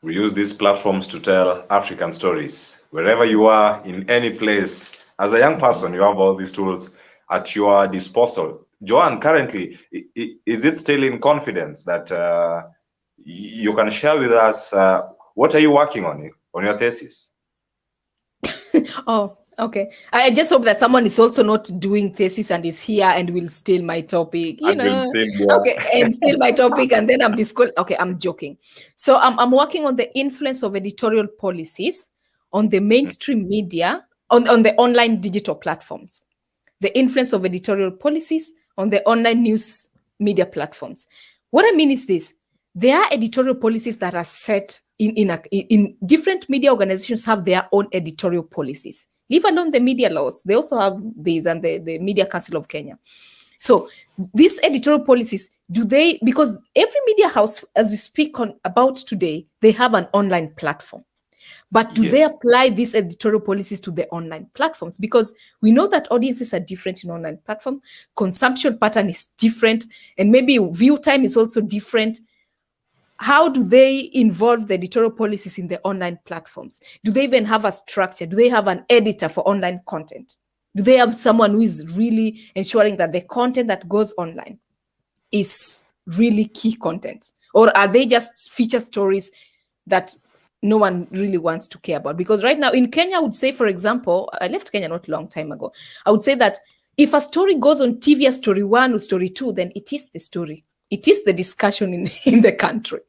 [SPEAKER 1] We use these platforms to tell African stories. Wherever you are, in any place, as a young person, you have all these tools at your disposal. Joanne, currently, is it still in confidence that you can share with us what are you working on your thesis?
[SPEAKER 2] Oh, okay. I just hope that someone is also not doing thesis and is here and will steal my topic, you
[SPEAKER 1] And will
[SPEAKER 2] know.
[SPEAKER 1] steal, yeah.
[SPEAKER 2] Okay, and steal my topic, and then I'm okay, I'm joking. So I'm working on the influence of editorial policies on the mainstream media, on the online digital platforms. The influence of editorial policies on the online news media platforms. What I mean is this: there are editorial policies that are set in different media organizations have their own editorial policies. Leave alone the media laws, they also have these, and the Media Council of Kenya. So these editorial policies, because every media house, as we speak on about today, they have an online platform. But do they apply these editorial policies to the online platforms? Because we know that audiences are different in online platform, consumption pattern is different, and maybe view time is also different. How do they involve the editorial policies in the online platforms? Do they even have a structure? Do they have an editor for online content? Do they have someone who is really ensuring that the content that goes online is really key content? Or are they just feature stories that no one really wants to care about? Because right now in Kenya, I would say, for example, I left Kenya not a long time ago. I would say that if a story goes on TV as story 1 or story 2, then it is the story. It is the discussion in the country.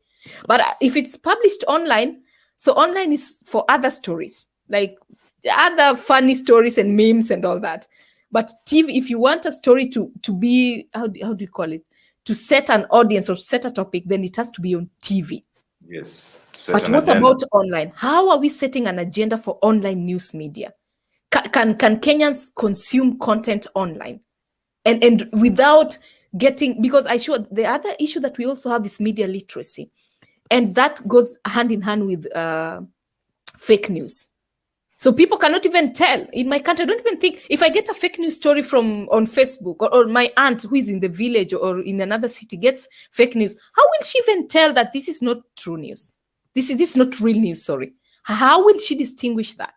[SPEAKER 2] But if it's published online, so online is for other stories, like other funny stories and memes and all that. But TV, if you want a story to be, how do you call it? To set an audience or set a topic, then it has to be on TV.
[SPEAKER 1] Yes.
[SPEAKER 2] But what about online? How are we setting an agenda for online news media? Can Kenyans consume content online? And without getting, because the other issue that we also have is media literacy. And that goes hand in hand with fake news. So people cannot even tell. In my country, I don't even think, if I get a fake news story on Facebook, or my aunt who is in the village or in another city gets fake news, how will she even tell that this is not true news? This is not real news, sorry. How will she distinguish that?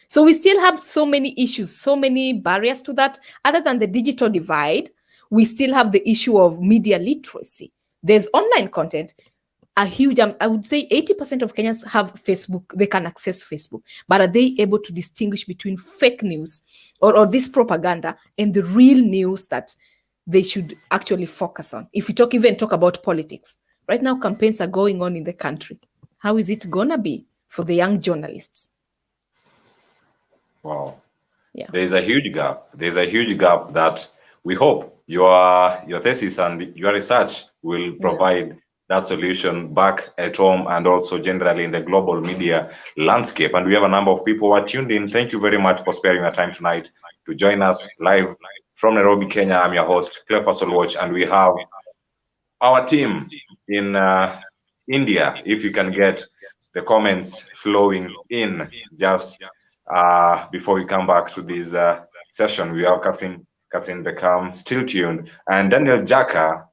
[SPEAKER 2] So we still have so many issues, so many barriers to that. Other than the digital divide, we still have the issue of media literacy. There's online content. A huge, I would say 80% of Kenyans have Facebook, they can access Facebook, but are they able to distinguish between fake news or this propaganda and the real news that they should actually focus on? If we even talk about politics, right now campaigns are going on in the country. How is it gonna be for the young journalists?
[SPEAKER 1] Wow.
[SPEAKER 2] Yeah.
[SPEAKER 1] There's a huge gap. There's a huge gap that we hope your thesis and your research will provide that solution back at home and also generally in the global media landscape. And we have a number of people who are tuned in. Thank you very much for sparing your time tonight to join us live from Nairobi, Kenya. I'm your host, Claire Fasol-Watch, and we have our team in India. If you can get the comments flowing in just before we come back to this session. We have Catherine Beckham still tuned, and Daniel Jaka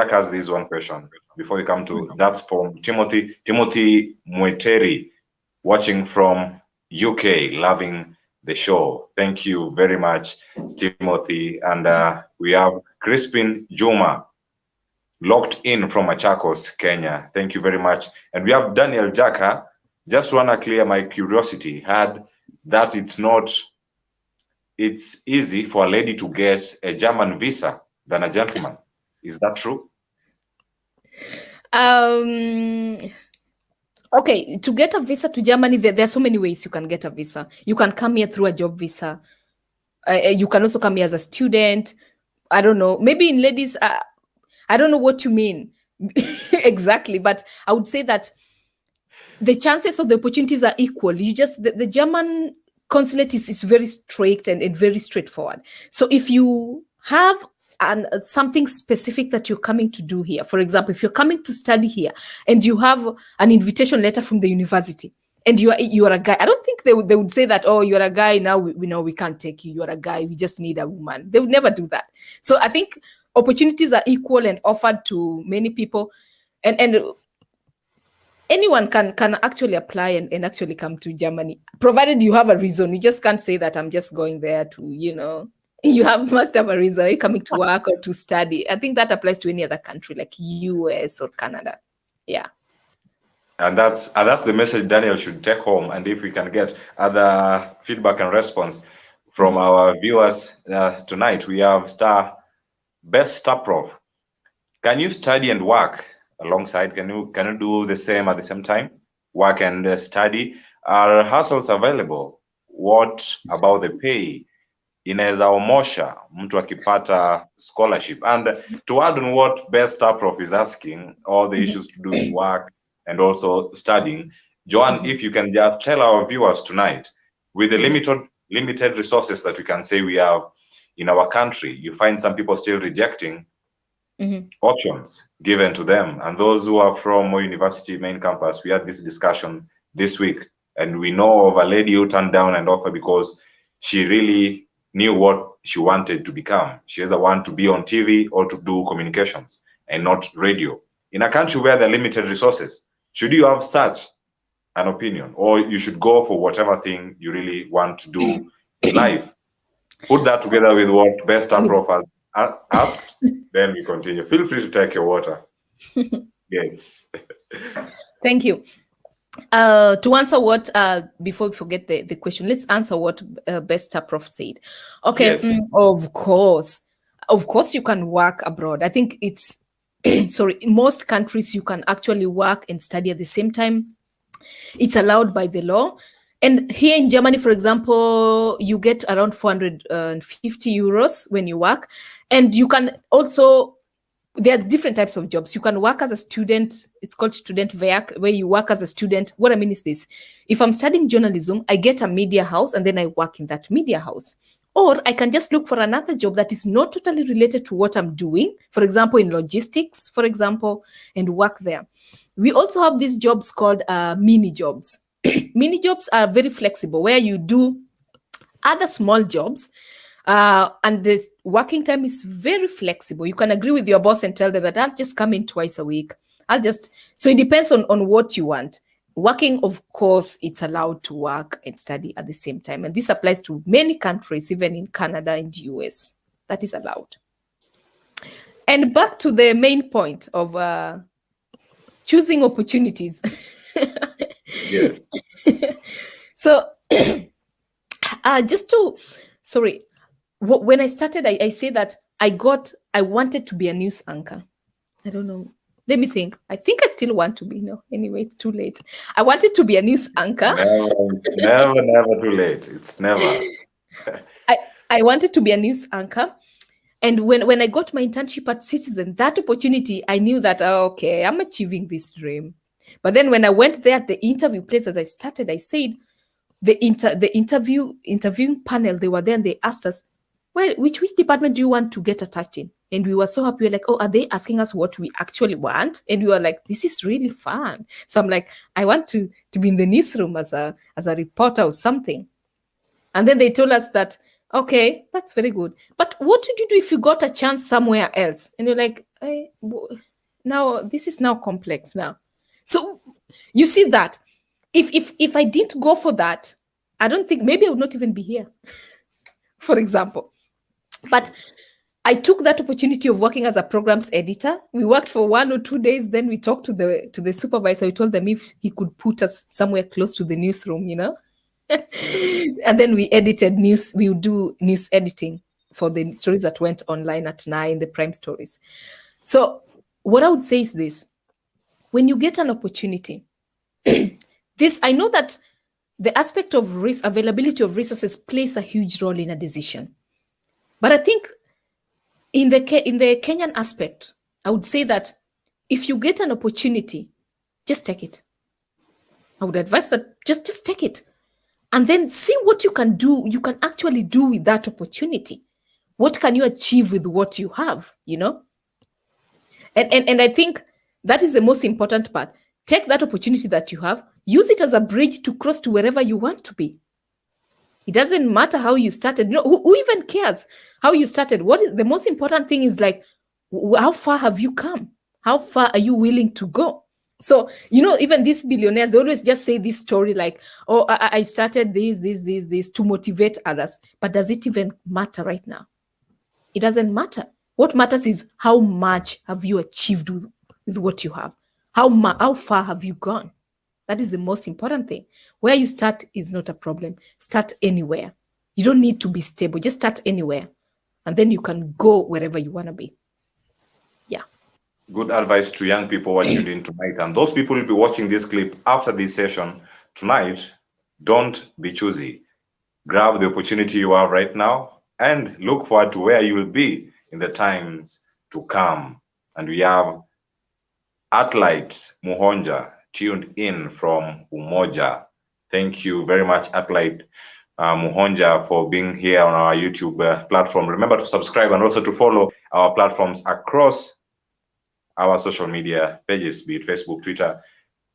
[SPEAKER 1] has this one question before we come to that's from Timothy Mueteri, watching from UK, loving the show. Thank you very much, Timothy. And we have Crispin Juma, locked in from Machakos, Kenya. Thank you very much. And we have Daniel Jaka. Just want to clear my curiosity, had that it's easy for a lady to get a German visa than a gentleman. Is that true?
[SPEAKER 2] Okay, to get a visa to Germany, there are so many ways you can get a visa. You can come here through a job visa. You can also come here as a student. I don't know. Maybe in ladies, I don't know what you mean exactly, but I would say that the chances of the opportunities are equal. The German consulate is very strict and very straightforward. So if you have and something specific that you're coming to do here. For example, if you're coming to study here and you have an invitation letter from the university and you are a guy, I don't think they would say that, oh, you're a guy, now we know we can't take you, you're a guy, we just need a woman. They would never do that. So I think opportunities are equal and offered to many people, and anyone can actually apply and actually come to Germany, provided you have a reason. You just can't say that I'm just going there to, you must have a reason. Are you coming to work or to study? I think that applies to any other country like US or Canada. Yeah.
[SPEAKER 1] And that's the message Daniel should take home. And if we can get other feedback and response from our viewers tonight, we have Best Star Prof. Can you study and work alongside? Can you do the same at the same time? Work and study? Are hustles available? What about the pay? Inaweza omosha mtu akipata scholarship. And to add on what Best Star Prof is asking, all the issues to do with work and also studying, Joanne, if you can just tell our viewers tonight, with the limited resources that we can say we have in our country, you find some people still rejecting options given to them. And those who are from Moi University main campus, we had this discussion this week, and we know of a lady who turned down an offer because she really knew what she wanted to become. She either want to be on TV or to do communications and not radio. In a country where there are limited resources, should you have such an opinion, or you should go for whatever thing you really want to do in life? Put that together with what Best Star Prof has asked, then we continue. Feel free to take your water. Yes.
[SPEAKER 2] Thank you. To answer what, before we forget the question, let's answer what Best Star Prof said. Okay, yes. Of course you can work abroad. I think it's, sorry, in most countries you can actually work and study at the same time. It's allowed by the law. And here in Germany, for example, you get around 450 euros when you work. And you can also, there are different types of jobs. You can work as a student. It's called Studentwerk, where you work as a student. What I mean is this: if I'm studying journalism, I get a media house and then I work in that media house. Or I can just look for another job that is not totally related to what I'm doing, for example, in logistics, for example, and work there. We also have these jobs called mini jobs. Mini jobs are very flexible, where you do other small jobs, and the working time is very flexible. You can agree with your boss and tell them that I'll just come in twice a week. So it depends on what you want. Working, of course, it's allowed to work and study at the same time. And this applies to many countries, even in Canada and US. That is allowed. And back to the main point of choosing opportunities.
[SPEAKER 1] Yes.
[SPEAKER 2] So when I started, I say that I wanted to be a news anchor. I don't know. Let me think. I think I still want to be. No, anyway, it's too late. I wanted to be a news anchor.
[SPEAKER 1] Never too late. It's never.
[SPEAKER 2] I wanted to be a news anchor. And when I got my internship at Citizen, that opportunity, I knew that, okay, I'm achieving this dream. But then when I went there at the interview place, as I started, I said, the interviewing panel, they were there and they asked us, well, which department do you want to get attached in? And we were so happy. We were like, oh, are they asking us what we actually want? And we were like, this is really fun. So I'm like, I want to be in the newsroom as a reporter or something. And then they told us that, okay, that's very good. But what would you do if you got a chance somewhere else? And you're like, now this is now complex now. So you see that if I didn't go for that, I don't think, maybe I would not even be here, for example. But I took that opportunity of working as a programs editor. We worked for 1 or 2 days. Then we talked to the supervisor. We told them if he could put us somewhere close to the newsroom, and then we edited news. We would do news editing for the stories that went online at 9, the prime stories. So what I would say is this: when you get an opportunity, I know that the aspect of availability of resources plays a huge role in a decision. But I think in the Kenyan aspect, I would say that if you get an opportunity, just take it. I would advise that just take it. And then see what you can do, you can actually do with that opportunity. What can you achieve with what you have, And I think that is the most important part. Take that opportunity that you have, use it as a bridge to cross to wherever you want to be. It doesn't matter how you started. Who even cares how you started? What is the most important thing is like, how far have you come? How far are you willing to go? So, even these billionaires, they always just say this story like, oh, I started this to motivate others. But does it even matter right now? It doesn't matter. What matters is how much have you achieved with what you have? How far have you gone? That is the most important thing. Where you start is not a problem. Start anywhere. You don't need to be stable. Just start anywhere. And then you can go wherever you want to be. Yeah.
[SPEAKER 1] Good advice to young people watching in tonight. And those people will be watching this clip after this session tonight. Don't be choosy. Grab the opportunity you have right now and look forward to where you will be in the times to come. And we have Athlete Muhonja tuned in from Umoja. Thank you very much, Athlete Muhonja, for being here on our YouTube platform. Remember to subscribe and also to follow our platforms across our social media pages, be it Facebook, Twitter,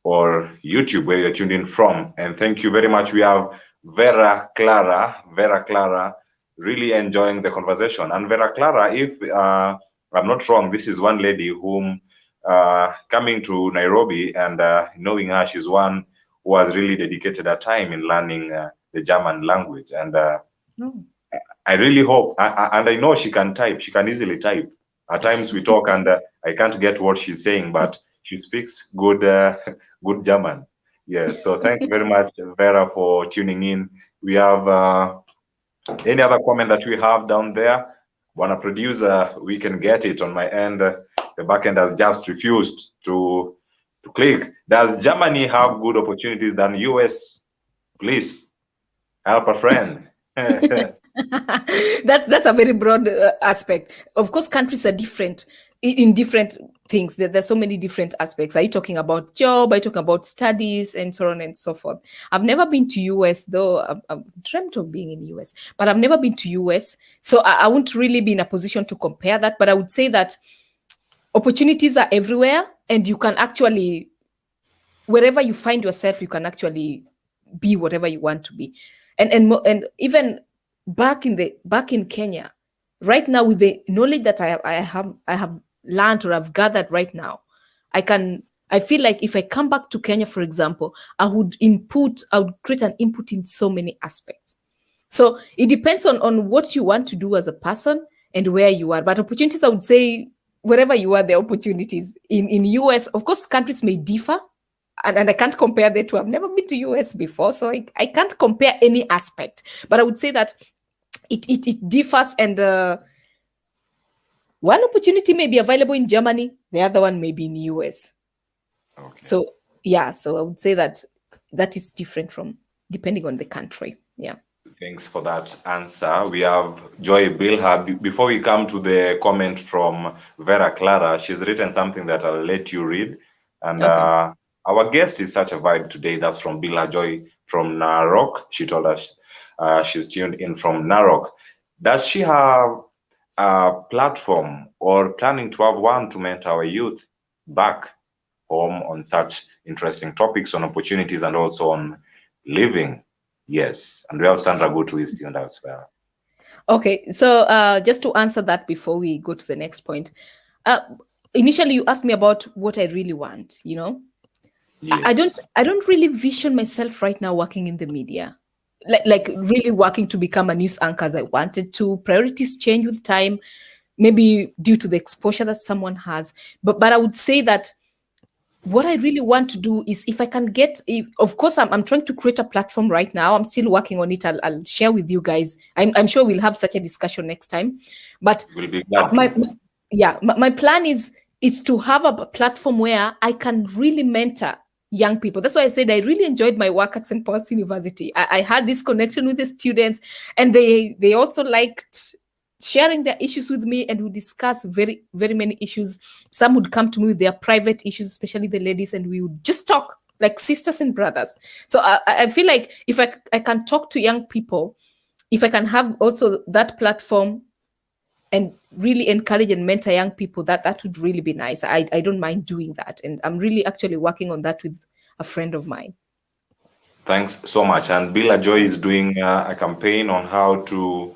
[SPEAKER 1] or YouTube, where you're tuned in from. And thank you very much. We have Vera Clara, really enjoying the conversation. And Vera Clara, if I'm not wrong, this is one lady whom coming to Nairobi and knowing her, she's one who has really dedicated her time in learning the German language. And I really hope, and I know she can type, she can easily type. At times we talk and I can't get what she's saying, but she speaks good German. Yes, so thank you very much, Vera, for tuning in. We have any other comment that we have down there? Wanna producer, we can get it on my end. The backend has just refused to click. Does Germany have good opportunities than US? Please help a friend.
[SPEAKER 2] That's a very broad aspect. Of course, countries are different in different things. There's so many different aspects. Are you talking about job? Are you talking about studies and so on and so forth? I've never been to US, though. I've dreamt of being in US, but I've never been to US. So I won't really be in a position to compare that. But I would say that opportunities are everywhere, and you can actually, wherever you find yourself, you can actually be whatever you want to be. And even back in Kenya, right now, with the knowledge that I have learned or I've gathered right now, I feel like if I come back to Kenya, for example, I would create an input in so many aspects. So it depends on what you want to do as a person and where you are. But opportunities, I would say, wherever you are, there are opportunities. In US, of course, countries may differ. And I can't compare the two. I've never been to US before, so I can't compare any aspect. But I would say that it differs, and one opportunity may be available in Germany, the other one may be in US. Okay. So I would say that is different from depending on the country. Yeah.
[SPEAKER 1] Thanks for that answer. We have Joy Bilha. Before we come to the comment from Vera Clara, she's written something that I'll let you read. And okay. Our guest is such a vibe today. That's from Bilha Joy from Narok. She told us she's tuned in from Narok. Does she have a platform or planning to have one to mentor our youth back home on such interesting topics, on opportunities, and also on living? Yes. And we have Sandra Good, who is tuned as well.
[SPEAKER 2] Okay. So just to answer that before we go to the next point, initially you asked me about what I really want, Yes. I don't really vision myself right now working in the media, like really working to become a news anchor as I wanted to. Priorities change with time, maybe due to the exposure that someone has. But I would say that what I really want to do is, if I can get, of course, I'm trying to create a platform right now. I'm still working on it. I'll share with you guys. I'm sure we'll have such a discussion next time. But
[SPEAKER 1] we'll be glad
[SPEAKER 2] my plan is to have a platform where I can really mentor young people. That's why I said I really enjoyed my work at St. Paul's University. I had this connection with the students, and they also liked sharing their issues with me, and we discuss very, very many issues. Some would come to me with their private issues, especially the ladies, and we would just talk like sisters and brothers. So I feel like if I can talk to young people, if I can have also that platform and really encourage and mentor young people, that would really be nice. I don't mind doing that, and I'm really actually working on that with a friend of mine.
[SPEAKER 1] Thanks so much. And Billa Joy is doing a campaign on how to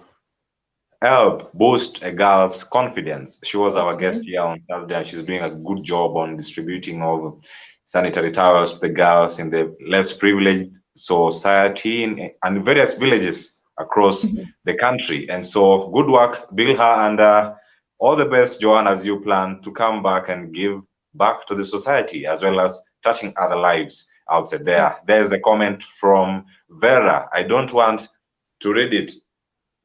[SPEAKER 1] help boost a girl's confidence. She was our guest here on Thursday, and she's doing a good job on distributing of sanitary towels to the girls in the less privileged society and various villages across the country. And so, good work, Bill her, and all the best, Joanne, as you plan to come back and give back to the society as well as touching other lives outside there. There's the comment from Vera. I don't want to read it.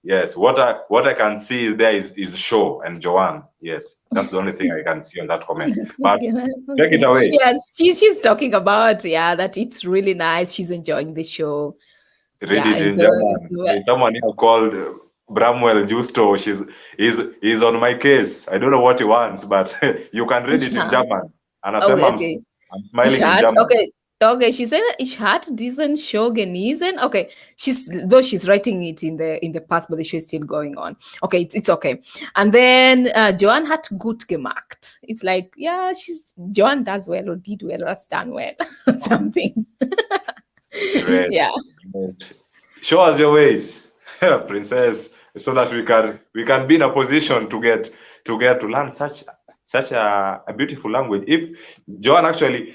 [SPEAKER 1] Yes, what I can see there is show and Joanne. Yes, that's the only thing I can see on that comment. But take it away.
[SPEAKER 2] Yes, she's talking about that it's really nice. She's enjoying the show.
[SPEAKER 1] Read it in German. There's someone here called Bramwell Justo. He's on my case. I don't know what he wants, but you can read it in German. And I'm smiling in German.
[SPEAKER 2] Okay, she said ich hatte diesen Show genießen. Okay, she's writing it in the past, but the show is still going on. Okay, it's okay. And then Joanne hat gut gemacht. It's like, yeah, Joanne does well or did well or has done well. Something.
[SPEAKER 1] Great.
[SPEAKER 2] Yeah.
[SPEAKER 1] Great. Show us your ways, princess, so that we can be in a position to get to learn such a beautiful language. If Joanne actually,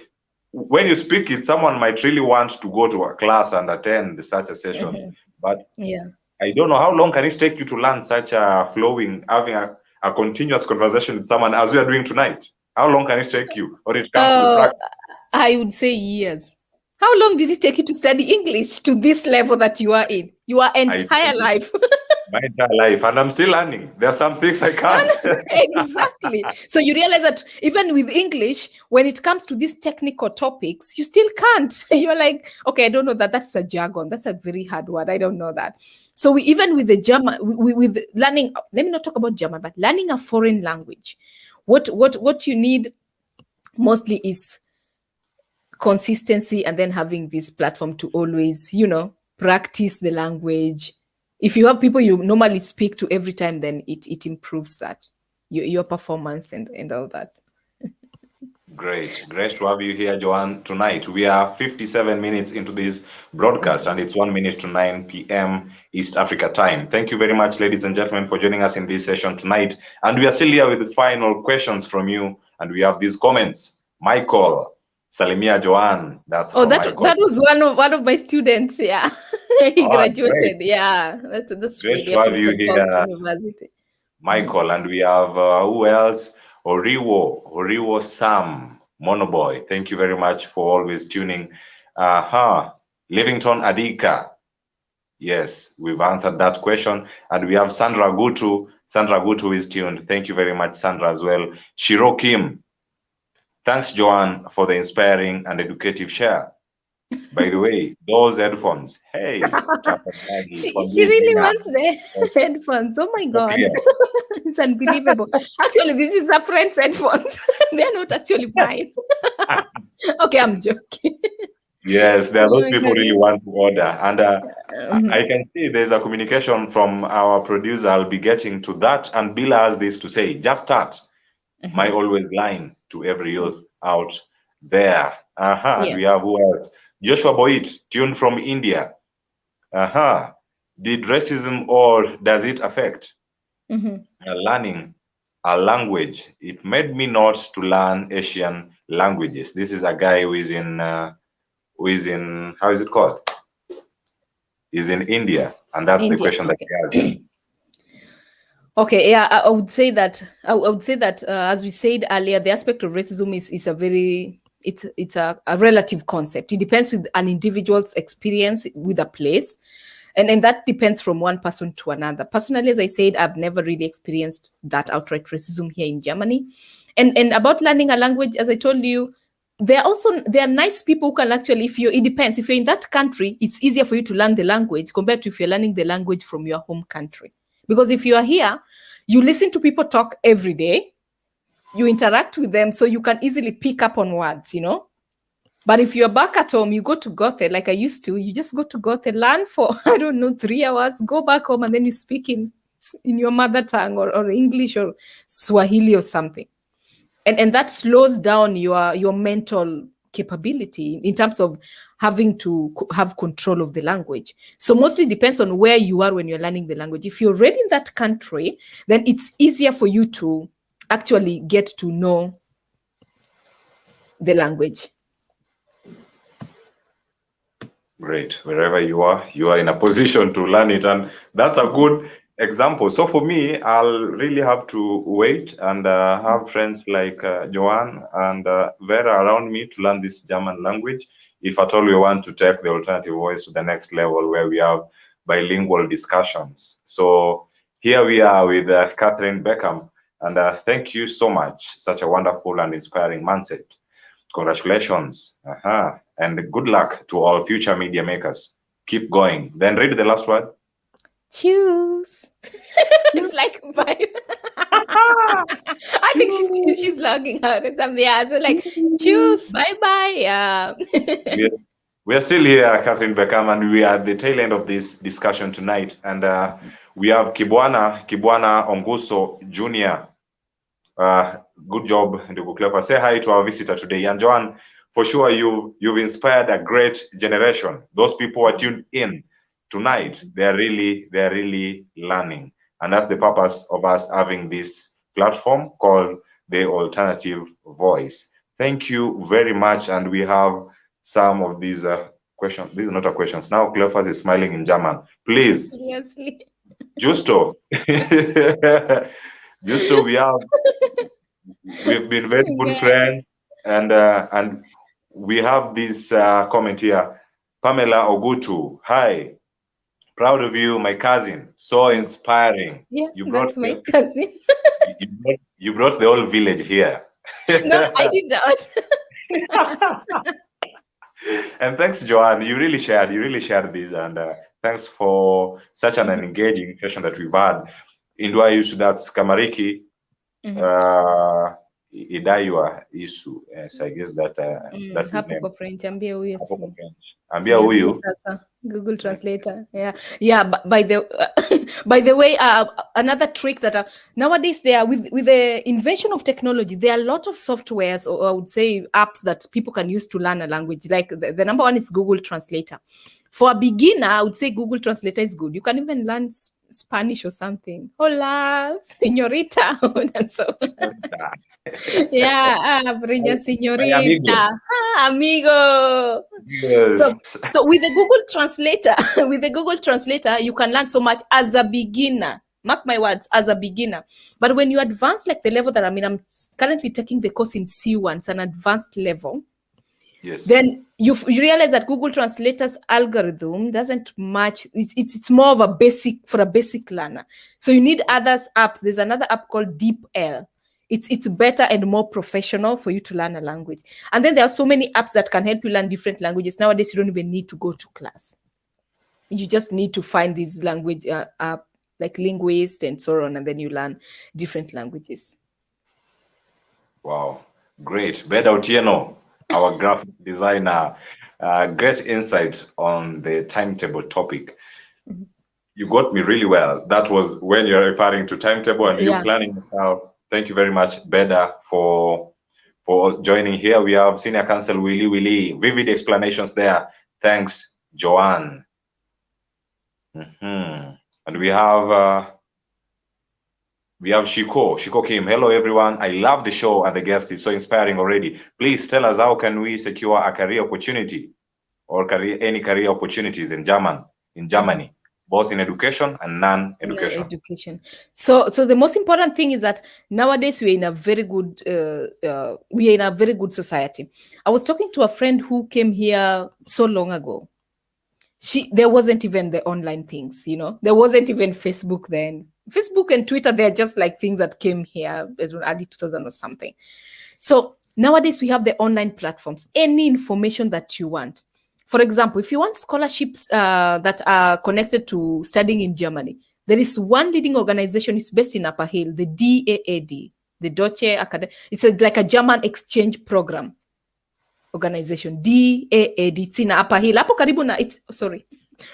[SPEAKER 1] when you speak it, someone might really want to go to a class and attend such a session. But I don't know, how long can it take you to learn such a having a continuous conversation with someone as we are doing tonight? How long can it take you? Or it comes to practice?
[SPEAKER 2] I would say years. How long did it take you to study English to this level that you are in? Your entire life.
[SPEAKER 1] My entire life, and I'm still learning. There are some things I can't.
[SPEAKER 2] Exactly. So you realize that even with English, when it comes to these technical topics, you still can't. You're like, okay, I don't know that. That's a jargon. That's a very hard word. I don't know that. So even with the German, with learning, let me not talk about German, but learning a foreign language, what you need mostly is consistency, and then having this platform to always, practice the language. If you have people you normally speak to every time, then it improves that, your performance and all that.
[SPEAKER 1] Great to have you here, Joanne, tonight. We are 57 minutes into this broadcast, and it's 1 minute to 9 p.m. East Africa time. Thank you very much, ladies and gentlemen, for joining us in this session tonight. And we are still here with the final questions from you, and we have these comments. Michael, Salimia Joanne, that's
[SPEAKER 2] that was one of my students. Yeah. He graduated. Great. Yeah, that's
[SPEAKER 1] great to have you here,
[SPEAKER 2] University.
[SPEAKER 1] Michael. And we have who else? Oriwo Sam Monoboy. Thank you very much for always tuning. Livington Adika. Yes, we've answered that question. And we have Sandra Gutu. Sandra Gutu is tuned. Thank you very much, Sandra, as well. Shiro Kim. Thanks, Joanne, for the inspiring and educative share. By the way, those headphones, hey.
[SPEAKER 2] She really wants the headphones. Oh my God. It's unbelievable. Actually, this is a friend's headphones. They're not actually mine. Okay, I'm joking.
[SPEAKER 1] Yes, there are those people really want to order. And I can see there's a communication from our producer. I'll be getting to that. And Bill has this to say, just start. My always line to every youth out there. We have who else? Joshua Boyd, tuned from India. Did racism or does it affect learning a language? It made me not to learn Asian languages. This is a guy who is in how is it called? He's in India, and that's the question that he has.
[SPEAKER 2] Okay, yeah, I would say that as we said earlier, the aspect of racism is a very it's a relative concept. It depends with an individual's experience with a place, and that depends from one person to another. Personally, as I said, I've never really experienced that outright racism here in Germany. And about learning a language, as I told you, there are nice people who can actually, it depends. If you're in that country, it's easier for you to learn the language compared to if you're learning the language from your home country. Because if you are here, you listen to people talk every day, you interact with them, so you can easily pick up on words, But if you're back at home, you go to Gothe, like I used to, you just go to Gothe, learn for, 3 hours, go back home, and then you speak in in your mother tongue or English or Swahili or something. And that slows down your mental capability in terms of having to have control of the language. So mostly depends on where you are when you're learning the language. If you're already in that country, then it's easier for you to actually get to know the language.
[SPEAKER 1] Great. Wherever you are in a position to learn it. And that's a good example. So for me, I'll really have to wait and have friends like Joanne and Vera around me to learn this German language. If at all we want to take the alternative voice to the next level where we have bilingual discussions. So here we are with Catherine Beckham. And thank you so much. Such a wonderful and inspiring mindset. Congratulations. And good luck to all future media makers. Keep going. Then read the last word.
[SPEAKER 2] Choose. It's like bye. I think she's logging out and something. Yeah, so like choose. Bye. Yeah.
[SPEAKER 1] We are still here, Catherine Beckham, and we are at the tail end of this discussion tonight. And we have Kibwana Onguso Jr. Good job, Ndugu Clever. Say hi to our visitor today. And Joanne, for sure, you've inspired a great generation. Those people who are tuned in tonight, they're really learning. And that's the purpose of us having this platform called The Alternative Voice. Thank you very much. And we have some of these questions. These are not a questions. Now Cleophas is smiling in German. Please.
[SPEAKER 2] Seriously.
[SPEAKER 1] Justo. Justo, we've been very good friends, and we have this comment here. Pamela Ogutu, hi, proud of you, my cousin, so inspiring.
[SPEAKER 2] Yeah, that's my cousin.
[SPEAKER 1] You brought the whole village here.
[SPEAKER 2] No, I did not.
[SPEAKER 1] And thanks, Joanne. You really shared this, and thanks for such an engaging session that we've had. Indwa Yusu, that's Kamariki. Idaiwa Isu. Yes, I guess that's his name. Ambia huyu.
[SPEAKER 2] Google Translator. Yeah. By the way, another trick that nowadays there with the invention of technology, there are a lot of softwares, or I would say apps that people can use to learn a language. Like the number one is Google Translator. For a beginner, I would say Google Translator is good. You can even learn Spanish or something. Hola, señorita. And so, Brilla señorita. Amigo.
[SPEAKER 1] Yes.
[SPEAKER 2] So with the Google Translator, you can learn so much as a beginner. Mark my words, as a beginner. But when you advance like the level that I'm currently taking the course in C1, it's an advanced level.
[SPEAKER 1] Yes.
[SPEAKER 2] Then you realize that Google Translator's algorithm doesn't match. It's more of a basic learner. So you need other apps. There's another app called DeepL. It's better and more professional for you to learn a language. And then there are so many apps that can help you learn different languages. Nowadays, you don't even need to go to class. You just need to find these language app like Linguist and so on, and then you learn different languages.
[SPEAKER 1] Wow, great. Beda Otieno, our graphic designer, great insight on the timetable topic. You got me really well. That was when you're referring to timetable and you planning yourself. Thank you very much, Beda, for joining here. We have Senior Counsel Willie. Vivid explanations there. Thanks, Joanne. And we have Shiko Kim. Hello, everyone. I love the show and the guest. It's so inspiring already. Please tell us, how can we secure a career opportunity or any career opportunities in Germany, both in education and non-education?
[SPEAKER 2] Education. So the most important thing is that nowadays we're in a very good society. I was talking to a friend who came here so long ago. There wasn't even the online things, there wasn't even Facebook then. Facebook and Twitter, they're just like things that came here early 2000 or something. So nowadays we have the online platforms, any information that you want. For example, if you want scholarships that are connected to studying in Germany, there is one leading organization. It's based in Upper Hill, the DAAD, the Deutsche Academy. It's like a German exchange program organization, DAAD. It's in Upper Hill. Hapo karibu na, sorry.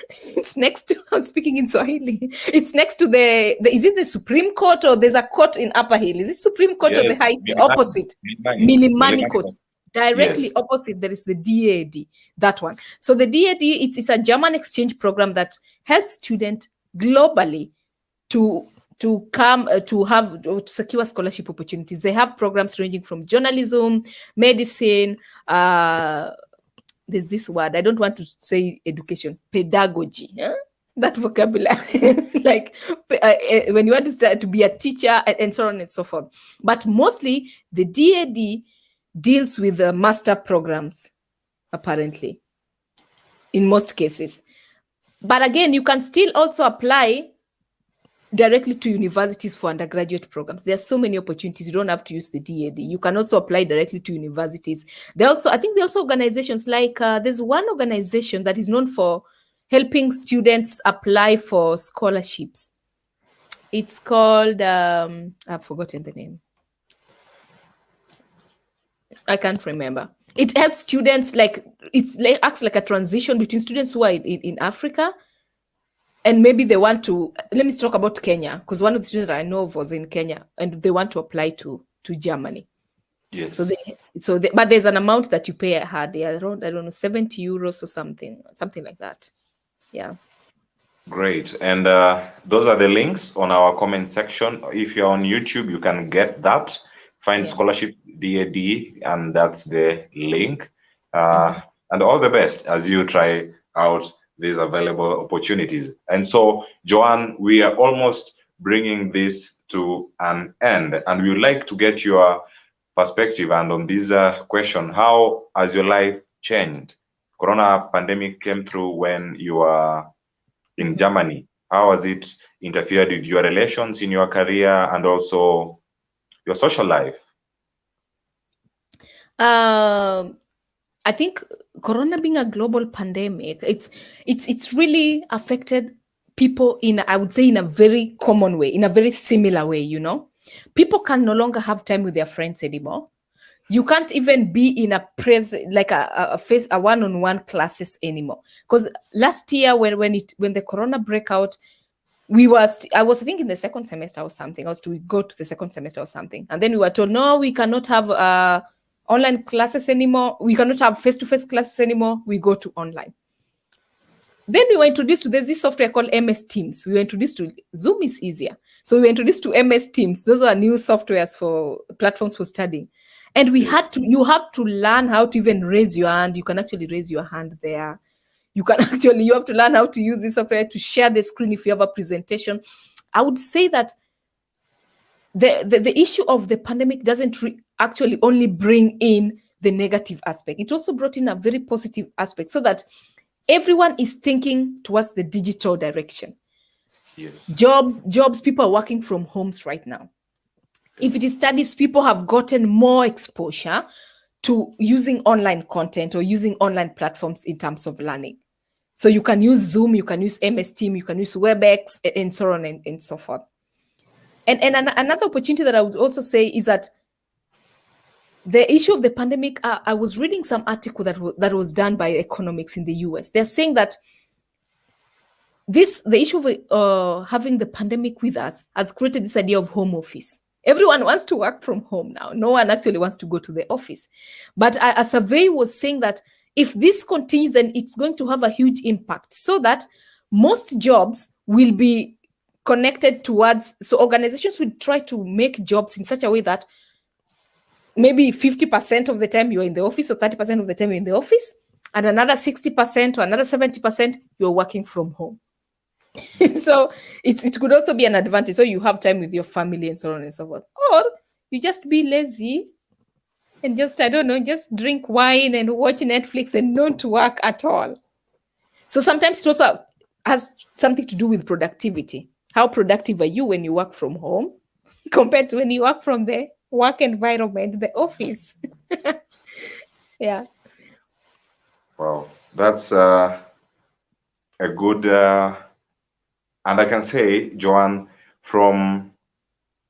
[SPEAKER 2] It's next to, I'm speaking in Swahili. It's next to the is it the Supreme Court, or there's a court in Upper Hill? Is it Supreme Court or the High? Opposite. Milimani Court. Directly
[SPEAKER 1] Yes.
[SPEAKER 2] opposite, there is the DAD, that one. So the DAD, it's a German exchange program that helps students globally to come to secure scholarship opportunities. They have programs ranging from journalism, medicine, there's this word, I don't want to say education, pedagogy, that vocabulary, like when you want to start to be a teacher and so on and so forth. But mostly the DAD deals with the master programs, apparently, in most cases. But again, you can still also apply directly to universities for undergraduate programs. There are so many opportunities. You don't have to use the DAD. You can also apply directly to universities. I think there are also organizations like, there's one organization that is known for helping students apply for scholarships. It's called, I've forgotten the name. I can't remember. It helps students, acts like a transition between students who are in Africa, and maybe they want to, let me talk about Kenya, because one of the students that I know of was in Kenya, and they want to apply to Germany.
[SPEAKER 1] Yes.
[SPEAKER 2] But there's an amount that you pay ahead, around, I don't know, 70 euros or something like that. Yeah.
[SPEAKER 1] Great. And those are the links on our comment section. If you're on YouTube, you can get that. Find scholarships DAD, and that's the link. And all the best as you try out these available opportunities. And so, Joanne, we are almost bringing this to an end, and we would like to get your perspective and on this question: how has your life changed? Corona pandemic came through when you were in Germany. How has it interfered with your relations in your career and also your social life?
[SPEAKER 2] I think Corona being a global pandemic, it's really affected people in, I would say, in a very common way, in a very similar way, you know. People can no longer have time with their friends anymore. You can't even be in a like a one-on-one classes anymore. Because last year when the Corona break out, I was, I think, in the second semester or something. I was to go to the second semester or something, and then we were told, no, we cannot have online classes anymore. We cannot have face-to-face classes anymore. We go to online. Then we were introduced to, there's this software called MS Teams. We were introduced to, Zoom is easier. So we were introduced to MS Teams. Those are new softwares for platforms for studying. And you have to learn how to even raise your hand. You can actually raise your hand there. You have to learn how to use this software to share the screen if you have a presentation. I would say that the issue of the pandemic doesn't actually only bring in the negative aspect. It also brought in a very positive aspect, so that everyone is thinking towards the digital direction.
[SPEAKER 1] Yes.
[SPEAKER 2] Jobs, people are working from homes right now. If it is studies, people have gotten more exposure to using online content or using online platforms in terms of learning. So you can use Zoom, you can use MS Team, you can use WebEx, and so on and so forth. And another opportunity that I would also say is that the issue of the pandemic, I was reading some article that was done by economics in the US. They're saying that the issue of having the pandemic with us has created this idea of home office. Everyone wants to work from home now. No one actually wants to go to the office. But a survey was saying that if this continues, then it's going to have a huge impact, so that most jobs will be connected towards, so organizations will try to make jobs in such a way that maybe 50% of the time you're in the office, or 30% of the time you're in the office, and another 60% or another 70% you're working from home. So it could also be an advantage. So you have time with your family and so on and so forth. Or you just be lazy and just, I don't know, just drink wine and watch Netflix and don't work at all. So sometimes it also has something to do with productivity. How productive are you when you work from home compared to when you work from the work environment, the office? Yeah.
[SPEAKER 1] Wow, that's a good, and I can say, Joanne, from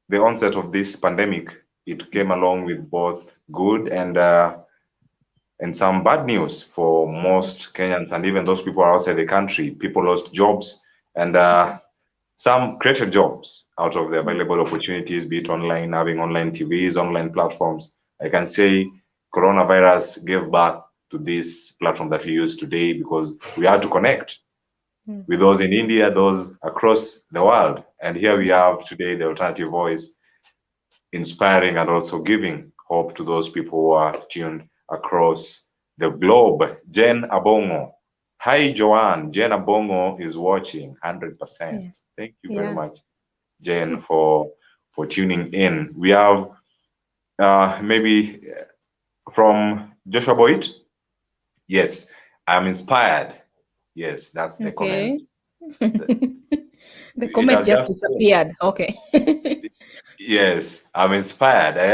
[SPEAKER 1] the onset of this pandemic, it came along with both good and And some bad news for most Kenyans and even those people outside the country. People lost jobs, and some created jobs out of the available opportunities, be it online, having online TVs, online platforms. I can say coronavirus gave birth to this platform that we use today because we had to connect with those in India, those across the world. And here we have today the alternative voice, inspiring and also giving hope to those people who are tuned across the globe. Jen Abongo. Hi, Joanne. Jen Abongo is watching 100%.
[SPEAKER 2] Yeah.
[SPEAKER 1] Thank you very much, Jen, for tuning in. We have maybe from Joshua Boyd. Yes, I'm inspired. Yes, that's the comment.
[SPEAKER 2] The
[SPEAKER 1] It
[SPEAKER 2] comment
[SPEAKER 1] has
[SPEAKER 2] just
[SPEAKER 1] just
[SPEAKER 2] disappeared. Okay.
[SPEAKER 1] yes, I'm inspired. I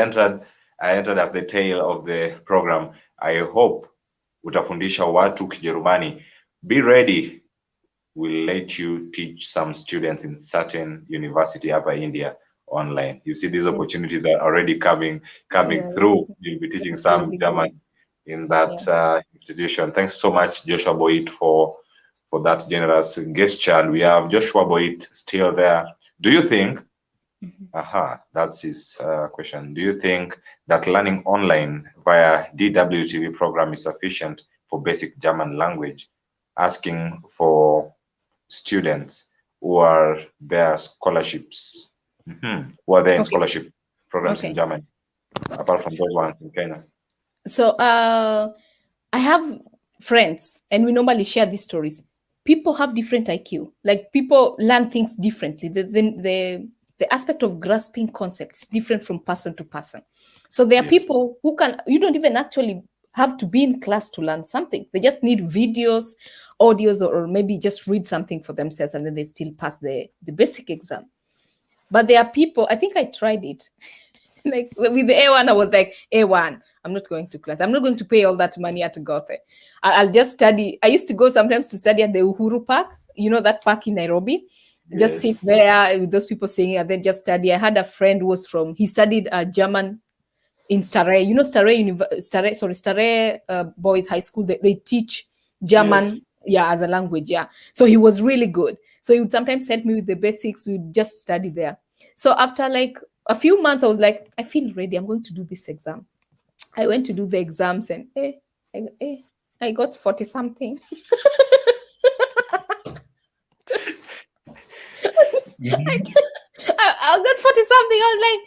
[SPEAKER 1] entered at the tail of the program. I hope utafundisha watu Kijerumani. Be ready. We'll let you teach some students in certain university hapa India online. You see, these opportunities are already coming
[SPEAKER 2] Yeah,
[SPEAKER 1] through. You'll be teaching
[SPEAKER 2] that's
[SPEAKER 1] some
[SPEAKER 2] really
[SPEAKER 1] German
[SPEAKER 2] good.
[SPEAKER 1] in that institution. Thanks so much, Joshua Boyd, for that generous gesture. And we have Joshua Boyd still there. Do you think? That's his question. Do you think that learning online via DWTV program is sufficient for basic German language? Asking for students who are there scholarships, who are there in
[SPEAKER 2] Okay.
[SPEAKER 1] scholarship programs in Germany, apart from those ones in Kenya.
[SPEAKER 2] So I have friends, and we normally share these stories. People have different IQ. Like people learn things differently. The aspect of grasping concepts is different from person to person. So there are people who you don't even actually have to be in class to learn something. They just need videos, audios, or maybe just read something for themselves, and then they still pass the basic exam. But there are people, I think I tried it. Like with the A1, I was like, A1, I'm not going to class. I'm not going to pay all that money at Gothe. I'll just study. I used to go sometimes to study at the Uhuru Park, that park in Nairobi. Just sit there with those people singing and then just study. I had a friend who was he studied German in Stare. Stare Boys High School. They teach German, as a language, So he was really good. So he would sometimes help me with the basics. We'd just study there. So after like a few months, I was like, I feel ready. I'm going to do this exam. I went to do the exams and I got 40 something. I got 40 something. I was like,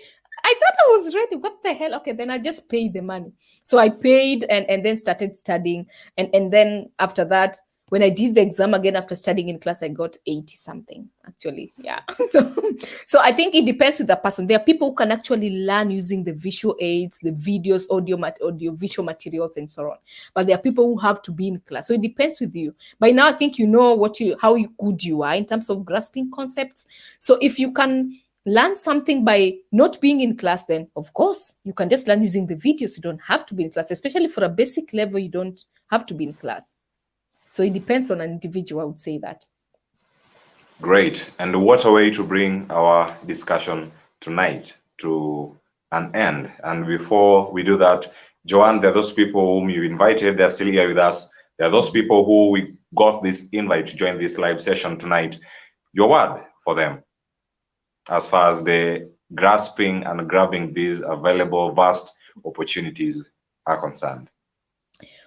[SPEAKER 2] I thought I was ready. What the hell? Okay, then I just paid the money. So I paid and then started studying. And then after that, when I did the exam again after studying in class, I got 80 something, actually. Yeah. So I think it depends with the person. There are people who can actually learn using the visual aids, the videos, audio visual materials, and so on. But there are people who have to be in class. So it depends with you. By now, I think you know how good you are in terms of grasping concepts. So if you can learn something by not being in class, then of course you can just learn using the videos. You don't have to be in class, especially for a basic level. You don't have to be in class. So it depends on an individual, I would say that.
[SPEAKER 1] Great. And what a way to bring our discussion tonight to an end. And before we do that, Joanne, there are those people whom you invited, they're still here with us. There are those people who we got this invite to join this live session tonight. Your word for them, as far as the grasping and grabbing these available vast opportunities are concerned.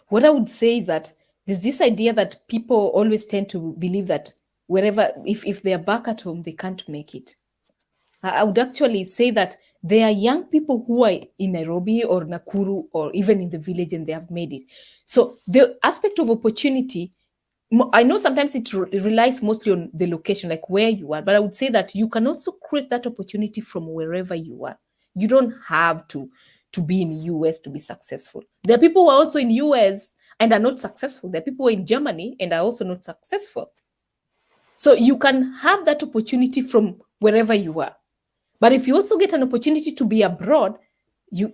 [SPEAKER 2] What I would say is that there's this idea that people always tend to believe that wherever, if they're back at home, they can't make it. I would actually say that there are young people who are in Nairobi or Nakuru or even in the village and they have made it. So the aspect of opportunity, I know sometimes it relies mostly on the location, like where you are, but I would say that you can also create that opportunity from wherever you are. You don't have to be in US to be successful. There are people who are also in US and are not successful. There are people who are in Germany and are also not successful. So you can have that opportunity from wherever you are. But if you also get an opportunity to be abroad,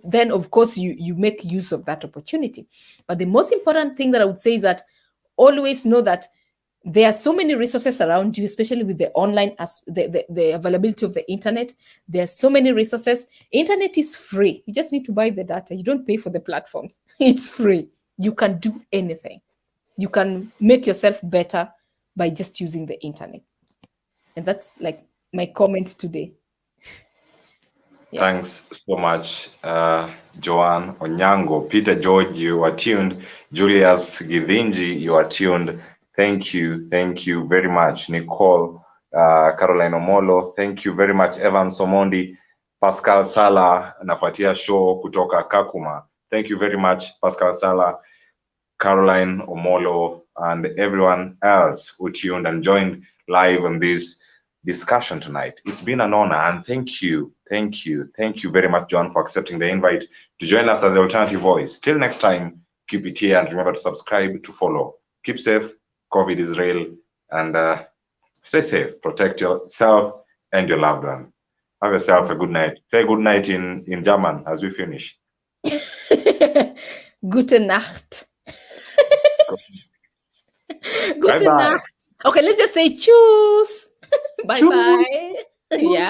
[SPEAKER 2] then of course you make use of that opportunity. But the most important thing that I would say is that always know that there are so many resources around you, especially with the online, the availability of the internet. There are so many resources. Internet is free. You just need to buy the data. You don't pay for the platforms. It's free. you can do anything. You can make yourself better by just using the internet. And that's like my comment today. Yeah.
[SPEAKER 1] Thanks so much, Joanne Onyango. Peter George, you are tuned. Julius Githinji, you are tuned. Thank you very much. Nicole, Caroline Omolo, thank you very much. Evan Somondi, Pascal Sala, nafuatia show kutoka Kakuma. Thank you very much, Pascal Sala, Caroline Omolo, and everyone else who tuned and joined live on this discussion tonight. It's been an honor, and thank you very much, John, for accepting the invite to join us at the Alternative Voice. Till next time, keep it here, and remember to subscribe, to follow. Keep safe. COVID is real, and stay safe. Protect yourself and your loved one. Have yourself a good night. Say good night in German as we finish.
[SPEAKER 2] Gute Nacht. Gute
[SPEAKER 1] Bye-bye.
[SPEAKER 2] Nacht. Okay, let's just say choose. Bye-bye. Yeah.